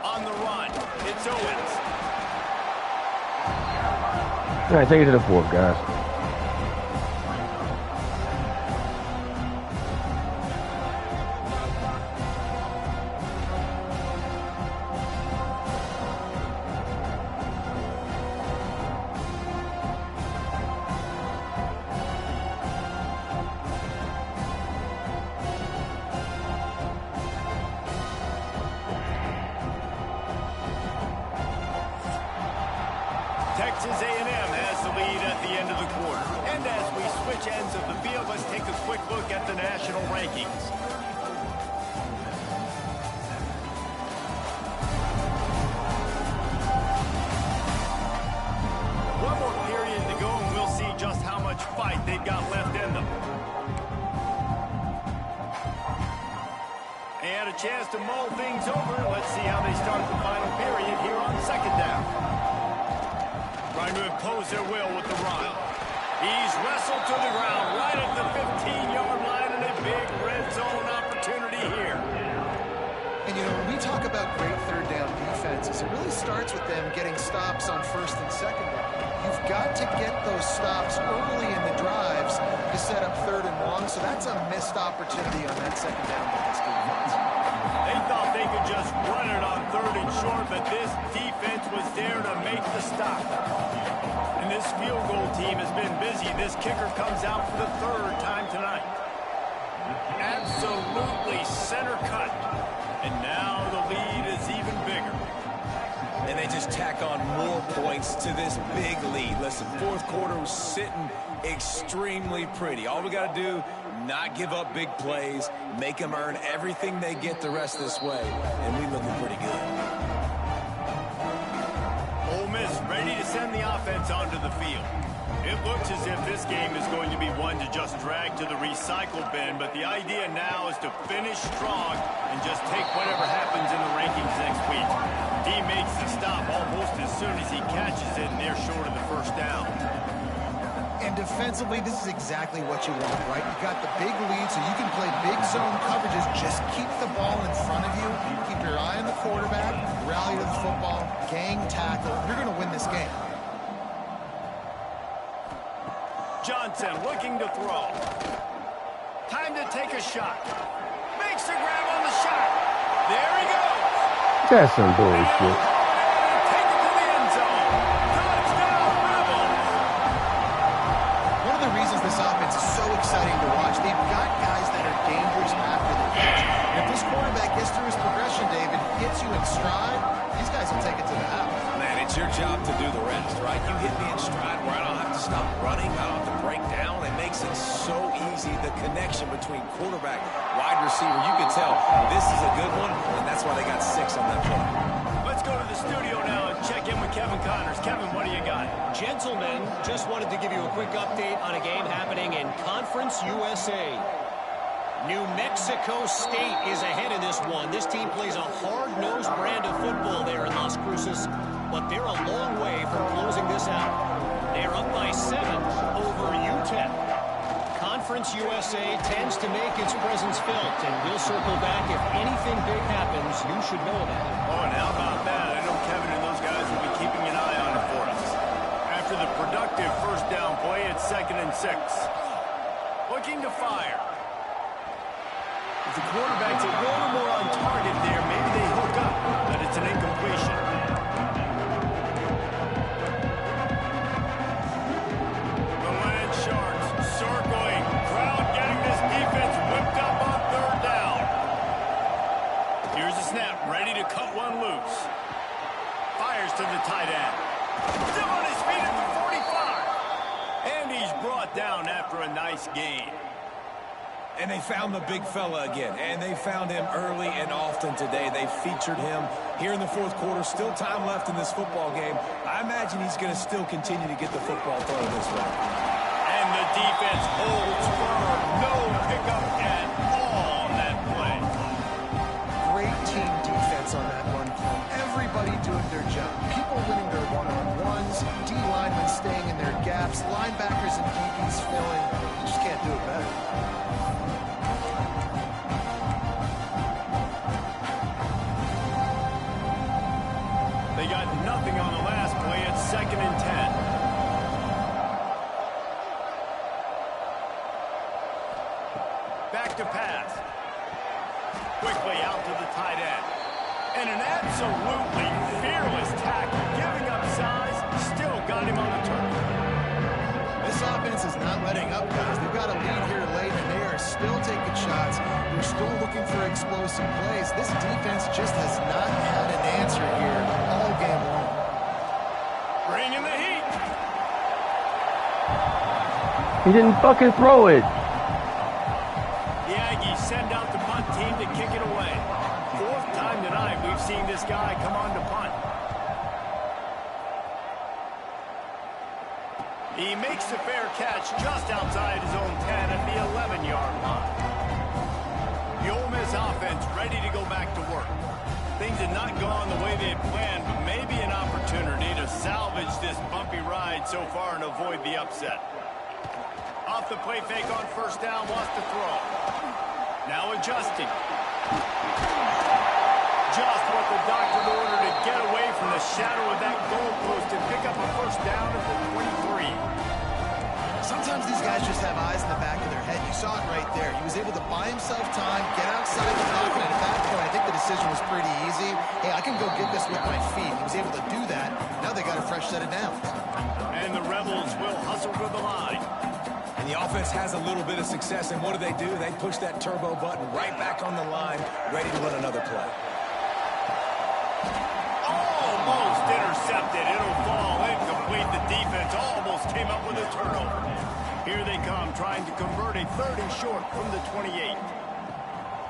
On the run, it's Owens. All right, take it to the 4th, guys. Texas A&M has the lead at the end of the quarter. And as we switch ends of the field, let's take a quick look at the national rankings. One more period to go, and we'll see just how much fight they've got left in them. And a chance to mull things over. Let's see how they start the final period here on 2nd down. Trying to impose their will with the run. He's wrestled to the ground right at the 15-yard line, and a big red zone opportunity here. And, you know, when we talk about great 3rd down defenses, it really starts with them getting stops on 1st and 2nd down. You've got to get those stops early in the drives to set up 3rd and long, so that's a missed opportunity on that 2nd down by this defense. They thought they could just run it on 3rd and short, but this defense was there to make the stop. And this field goal team has been busy. This kicker comes out for the 3rd time tonight. Absolutely center cut. And now the lead is even bigger. And they just tack on more points to this big lead. Listen, 4th quarter was sitting extremely pretty. All we got to do, not give up big plays, make them earn everything they get the rest of this way, and we looking pretty good. Ole Miss ready to send the offense onto the field. It looks as if this game is going to be one to just drag to the recycle bin, but the idea now is to finish strong and just take whatever happens in the rankings next week. He makes the stop almost as soon as he catches it, and they're short of the 1st down. And defensively, this is exactly what you want, right? You got the big lead, so you can play big zone coverages. Just keep the ball in front of you. Keep your eye on the quarterback. Rally to the football. Gang tackle. You're going to win this game. Johnson looking to throw. Time to take a shot. Makes the grab on the shot. There he goes. That's some bullshit. Take it to the end zone. Touchdown, Rebels. One of the reasons this offense is so exciting to watch, they've got guys that are dangerous after the catch. If this quarterback gets through his progression, David, hits you in stride, these guys will take it to the house. Man, it's your job to do the rest, right? You hit me in stride where I don't have to stop running, I don't have to break down. It makes it so easy, the connection between quarterback, wide receiver. You can tell this is a good one, and that's why they got 6 on that play. Let's go to the studio now and check in with Kevin Connors. Kevin, what do you got? Gentlemen, just wanted to give you a quick update on a game happening in Conference USA. New Mexico State is ahead in this one. This team plays a hard-nosed brand of football there in Las Cruces, but they're a long way from closing this out. They're up by 7 over UTEP. Conference USA tends to make its presence felt, and we'll circle back if anything big happens. You should know about it. Oh, and how about that? I know Kevin and those guys will be keeping an eye on it for us. After the productive 1st down play, it's 2nd and 6. Looking to fire. If the quarterback's a little more on target there, maybe they hook up, but it's an incompletion. The Land Sharks circling. Crowd getting this defense whipped up on 3rd down. Here's the snap, ready to cut one loose. Fires to the tight end. Still on his feet at the 45. And he's brought down after a nice gain. And they found the big fella again, and they found him early and often today. They featured him here in the fourth quarter. Still time left in this football game. I imagine he's going to still continue to get the football thrown this way. And the defense holds firm. No pickup at all on that play. Great team defense on that run play. Everybody doing their job. People winning their one-on-ones, D linemen staying in their gaps, linebackers and DBs filling. You just can't do it better. They got nothing on the last play. It's 2nd and 10. Back to pass. Quickly out to the tight end. And an absolutely fearless tackle. Giving up size. Still got him on the turn. This offense is not letting up, guys. They've got a lead here late, and they are still taking shots. They're still looking for explosive plays. This defense just has not had an answer here all game long. Bringing the heat. He didn't fucking throw it. The Aggies send out the punt team to kick it away. 4th time tonight we've seen this guy come on to punt. He makes the fair catch just outside his own 10 at the 11-yard line. The Ole Miss offense ready to go back to work. Things had not gone the way they had planned, but maybe an opportunity to salvage this bumpy ride so far and avoid the upset. Off the play fake on 1st down, wants to throw. Now adjusting. Just what the doctor ordered to get away from the shadow of that goalpost and pick up a 1st down at the 23. Sometimes these guys just have eyes in the back of their head. You saw it right there. He was able to buy himself time, get outside the pocket, and at that point, I think the decision was pretty easy. Hey, I can go get this with my feet. He was able to do that. Now they got a fresh set of downs. And the Rebels will hustle for the line. And the offense has a little bit of success, and what do? They push that turbo button right back on the line, ready to run another play. Almost intercepted. It'll fall incomplete. The defense almost came up with a turnover. Here they come, trying to convert a 3rd and short from the 28.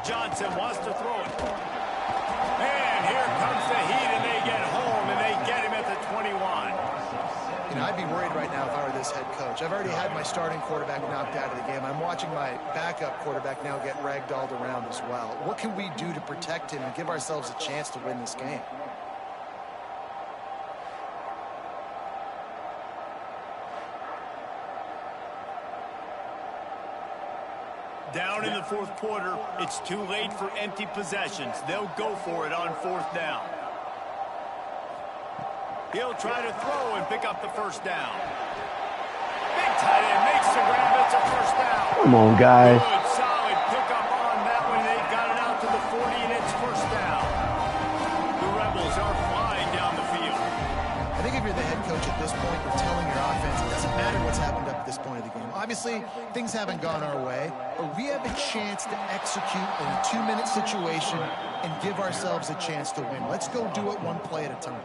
Johnson wants to throw it. And here comes the heat, and they get home, and they get him at the 21. You know, I'd be worried right now if I were this head coach. I've already had my starting quarterback knocked out of the game. I'm watching my backup quarterback now get ragdolled around as well. What can we do to protect him and give ourselves a chance to win this game? Down in the 4th quarter, it's too late for empty possessions. They'll go for it on 4th down. He'll try to throw and pick up the 1st down. Big tight end makes the grab. It's a 1st down. Come on, guys. Good, solid pickup on that one. They've got it out to the 40, and it's 1st down. The Rebels are flying down the field. I think if you're the head coach at this point, you're telling your offense, it doesn't matter what's happened up to this point of the game. Obviously, things haven't gone our way, but we have a chance to execute in a 2-minute situation and give ourselves a chance to win. Let's go do it one play at a time.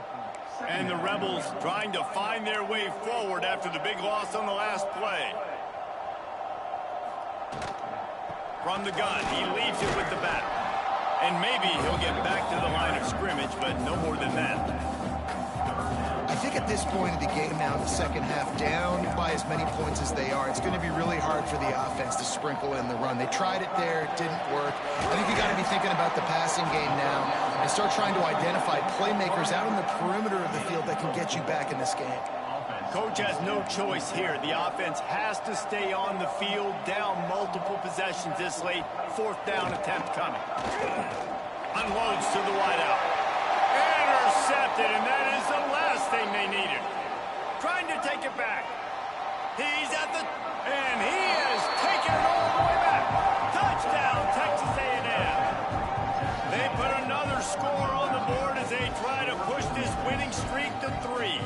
And the Rebels trying to find their way forward after the big loss on the last play. From the gun, he leaves it with the back. And maybe he'll get back to the line of scrimmage, but no more than that. I think at this point of the game now, the second half down by as many points as they are, it's going to be really hard for the offense to sprinkle in the run. They tried it there, it didn't work. I think you got to be thinking about the passing game now and start trying to identify playmakers out on the perimeter of the field that can get you back in this game. Coach has no choice here. The offense has to stay on the field, down multiple possessions this late. 4th down attempt coming. Unloads to the wideout. Intercepted, and that is the last thing they needed. Trying to take it back. He's at the... And he has taken it all the way back. Touchdown, Texas A&M. They put another score on the board as they try to push this winning streak to 3.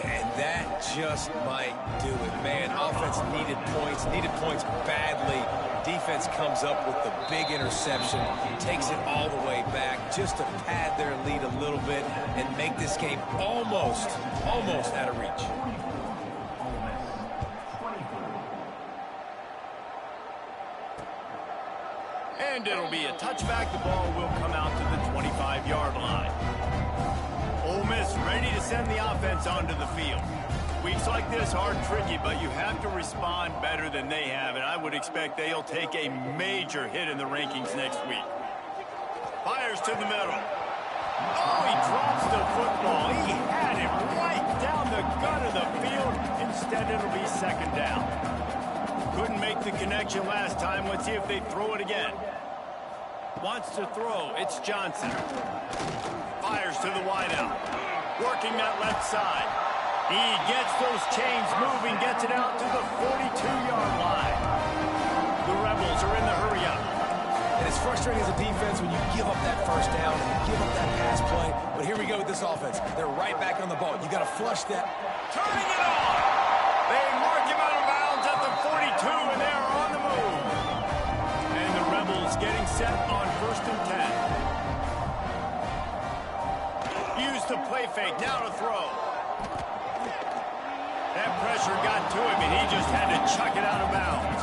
And that just might do it, man. Offense needed points badly. Defense comes up with the big interception, takes it all the way back just to pad their lead a little bit and make this game almost out of reach. And it'll be a touchback. The ball will come out to the 25-yard line. Ole Miss ready to send the offense onto the field. Weeks like this are tricky, but you have to respond better than they have, and I would expect they'll take a major hit in the rankings next week. Fires to the middle. Oh, he drops the football. He had it right down the gut of the field. Instead, it'll be second down. Couldn't make the connection last time. Let's see if they throw it again. Wants to throw. It's Johnson. Fires to the wideout. Working that left side. He gets those chains moving, gets it out to the 42-yard line. The Rebels are in the hurry-up. And it's frustrating as a defense when you give up that first down and you give up that pass play. But here we go with this offense. They're right back on the ball. You got to flush that. Turning it on. They mark him out of bounds at the 42, and they are on the move. And the Rebels getting set on 1st and 10. Use the play fake. Now to throw. That pressure got to him, and he just had to chuck it out of bounds.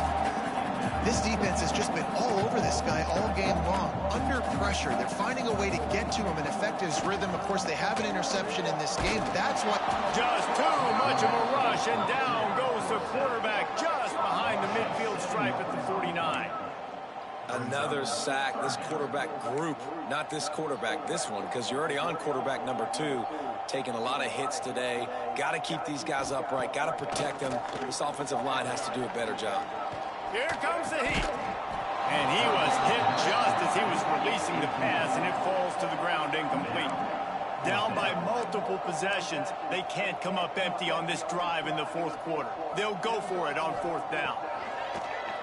This defense has just been all over this guy all game long. Under pressure, they're finding a way to get to him and affect his rhythm. Of course, they have an interception in this game. That's what... Just too much of a rush, and down goes the quarterback just behind the midfield stripe at the 49. Another sack. This quarterback group, not this quarterback, this one, because you're already on quarterback number 2. Taking a lot of hits today. Got to keep these guys upright. Got to protect them. This offensive line has to do a better job. Here comes the heat. And he was hit just as he was releasing the pass, and it falls to the ground incomplete. Down by multiple possessions. They can't come up empty on this drive in the 4th quarter. They'll go for it on 4th down.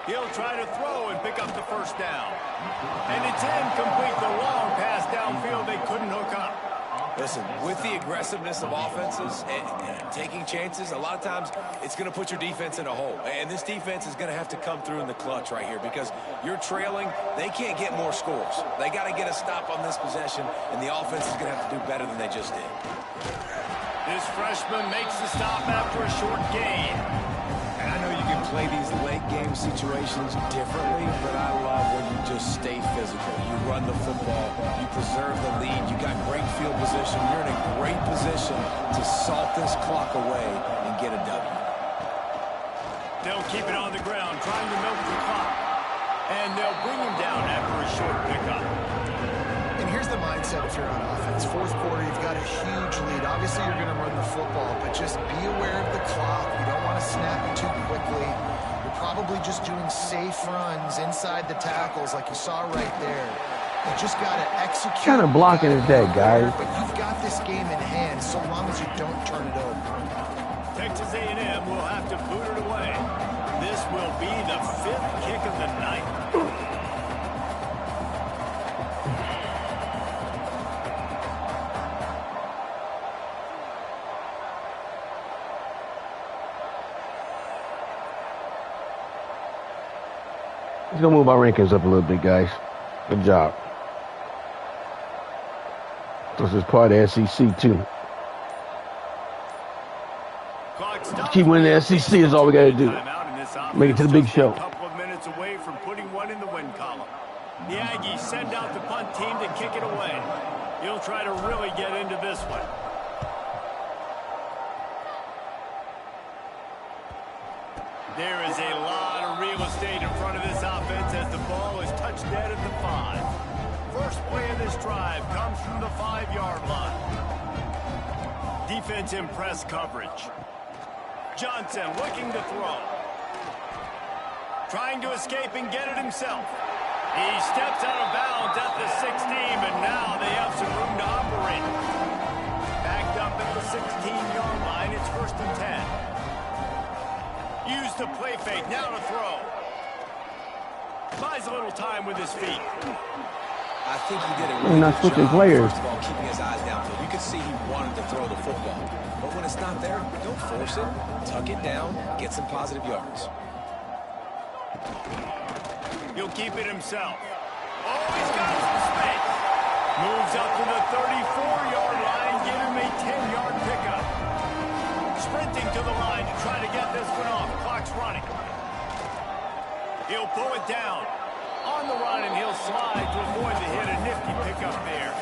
He'll try to throw and pick up the first down. And it's incomplete. The long pass downfield they couldn't hook up. Listen, with the aggressiveness of offenses and taking chances, a lot of times it's going to put your defense in a hole. And this defense is going to have to come through in the clutch right here because you're trailing. They can't get more scores. They got to get a stop on this possession, and the offense is going to have to do better than they just did. This freshman makes the stop after a short gain. And I know you can play these late game situations differently, but I love when you just stay physical. You run the football, you preserve the lead, you got great field position, you're in a great position to salt this clock away and get a W. They'll keep it on the ground, trying to milk the clock. And they'll bring him down after a short pickup. And here's the mindset if you're on offense. 4th quarter, you've got a huge lead. Obviously, you're going to run the football, but just be aware of the clock. You don't want to snap it too quickly. You're probably just doing safe runs inside the tackles like you saw right there. You just got to execute. Kind of blocking his day, guys. But you've got this game in hand so long as you don't turn it over. Texas A&M will have to boot it away. This will be the 5th kick of the night. Let's go move our rankings up a little bit, guys. Good job. This is part of the SEC, too. Keep winning the SEC is all we got to do. Make it to the big show. A couple of minutes away from putting one in the win column. The Aggies send out the punt team to kick it away. He'll try to really get into this one. There is a lot of real estate in front of this offense as the ball is touched dead at the 5. First play of this drive comes from the 5-yard line. Defense in press coverage. Johnson looking to throw. Trying to escape and get it himself. He steps out of bounds at the 16, but now they have some room to operate. Backed up at the 16-yard line. It's 1st and 10. Use the play fake. Now to throw. Buys a little time with his feet. I think he did a really not good switching job, players. first of all, keeping his eyes downfield. You could see he wanted to throw the football. But when it's not there, don't force it. Tuck it down. Get some positive yards. He'll keep it himself. Oh, he's got some space. Moves up to the 34-yard line. Give him a 10-yard pickup. Sprinting to the line to try to get this one off. Clock's running. He'll pull it down. On the run, and he'll slide to avoid the hit. A nifty pickup there.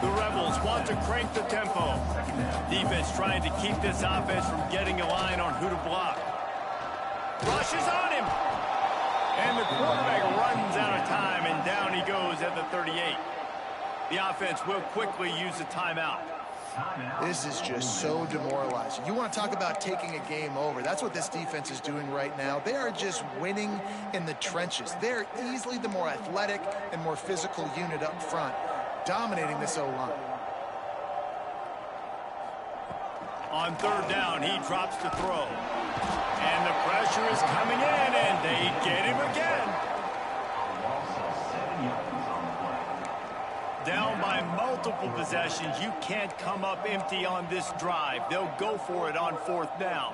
The Rebels want to crank the tempo. Defense trying to keep this offense from getting a line on who to block. Rushes on him. And the quarterback runs out of time, and down he goes at the 38. The offense will quickly use a timeout. This is just so demoralizing. You want to talk about taking a game over. That's what this defense is doing right now. They are just winning in the trenches. They're easily the more athletic and more physical unit up front, dominating this O-line. On third down, he drops the throw. And the pressure is coming in, and they get him again. Down by multiple possessions. You can't come up empty on this drive. They'll go for it on fourth down.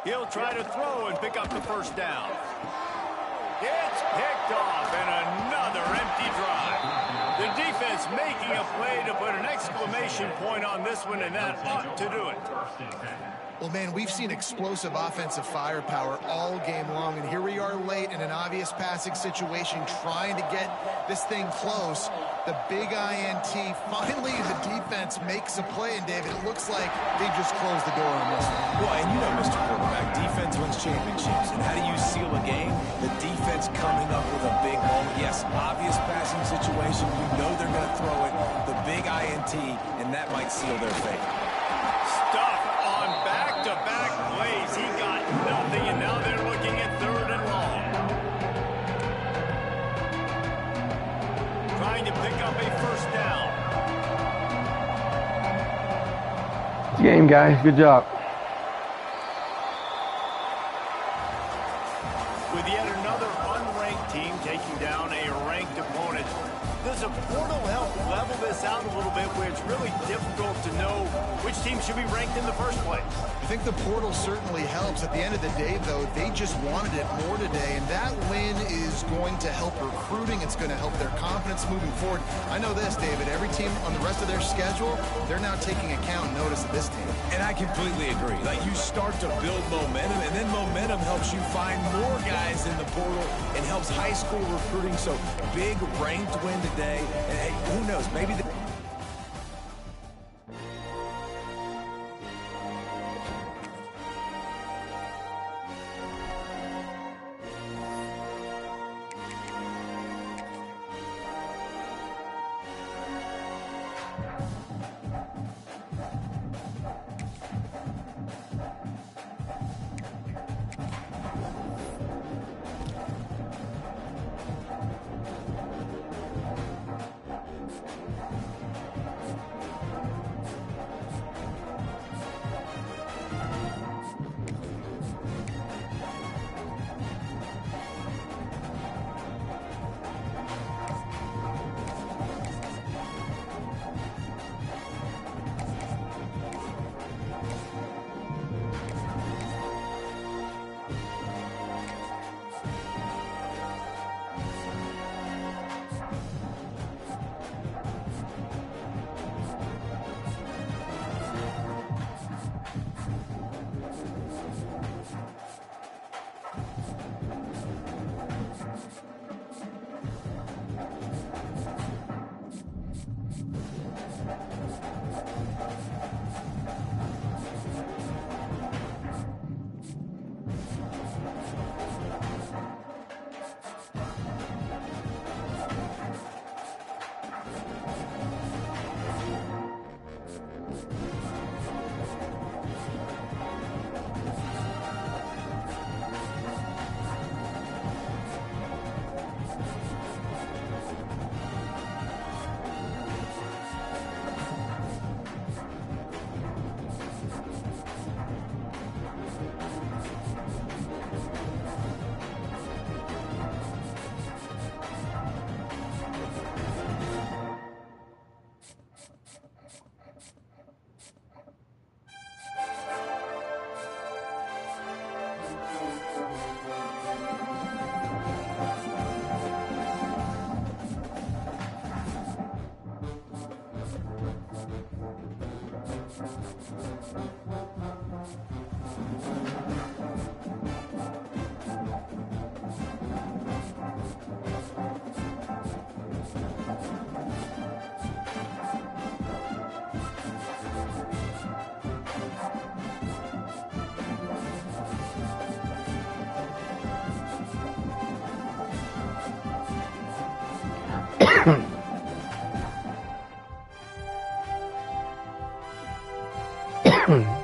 He'll try to throw and pick up the first down. It's picked off, and another empty drive. The defense making a play to put an exclamation point on this one, and that ought to do it. Well, man, we've seen explosive offensive firepower all game long, and here we are late in an obvious passing situation trying to get this thing close. The big INT, finally the defense makes a play, and David, it looks like they just closed the door on this one. Well, and you know, Mr. Quarterback, defense wins championships. And how do you seal a game? The defense coming up with a big moment. Yes, obvious passing situation. You know they're going to throw it. The big INT, and that might seal their fate. Stuff on back-to-back plays. He got nothing, and now they're looking at third and long. Trying to pick up a first down. Good game, guys. Good job. With yet another unranked team taking down a ranked opponent. Does a portal help level this out a little bit where it's really difficult to know which team should be ranked in the first place? I think the portal certainly helps. At the end of the day, though, they just wanted it more today, and that win is going to help recruiting. It's going to help their confidence moving forward. I know this, David, every team on the rest of their schedule, they're now taking account and notice of this team. And I completely agree. Like, you start to build momentum, and then momentum helps you find more guys in the portal and helps high school recruiting. So big ranked win today. And hey, who knows? Maybe the Hmm.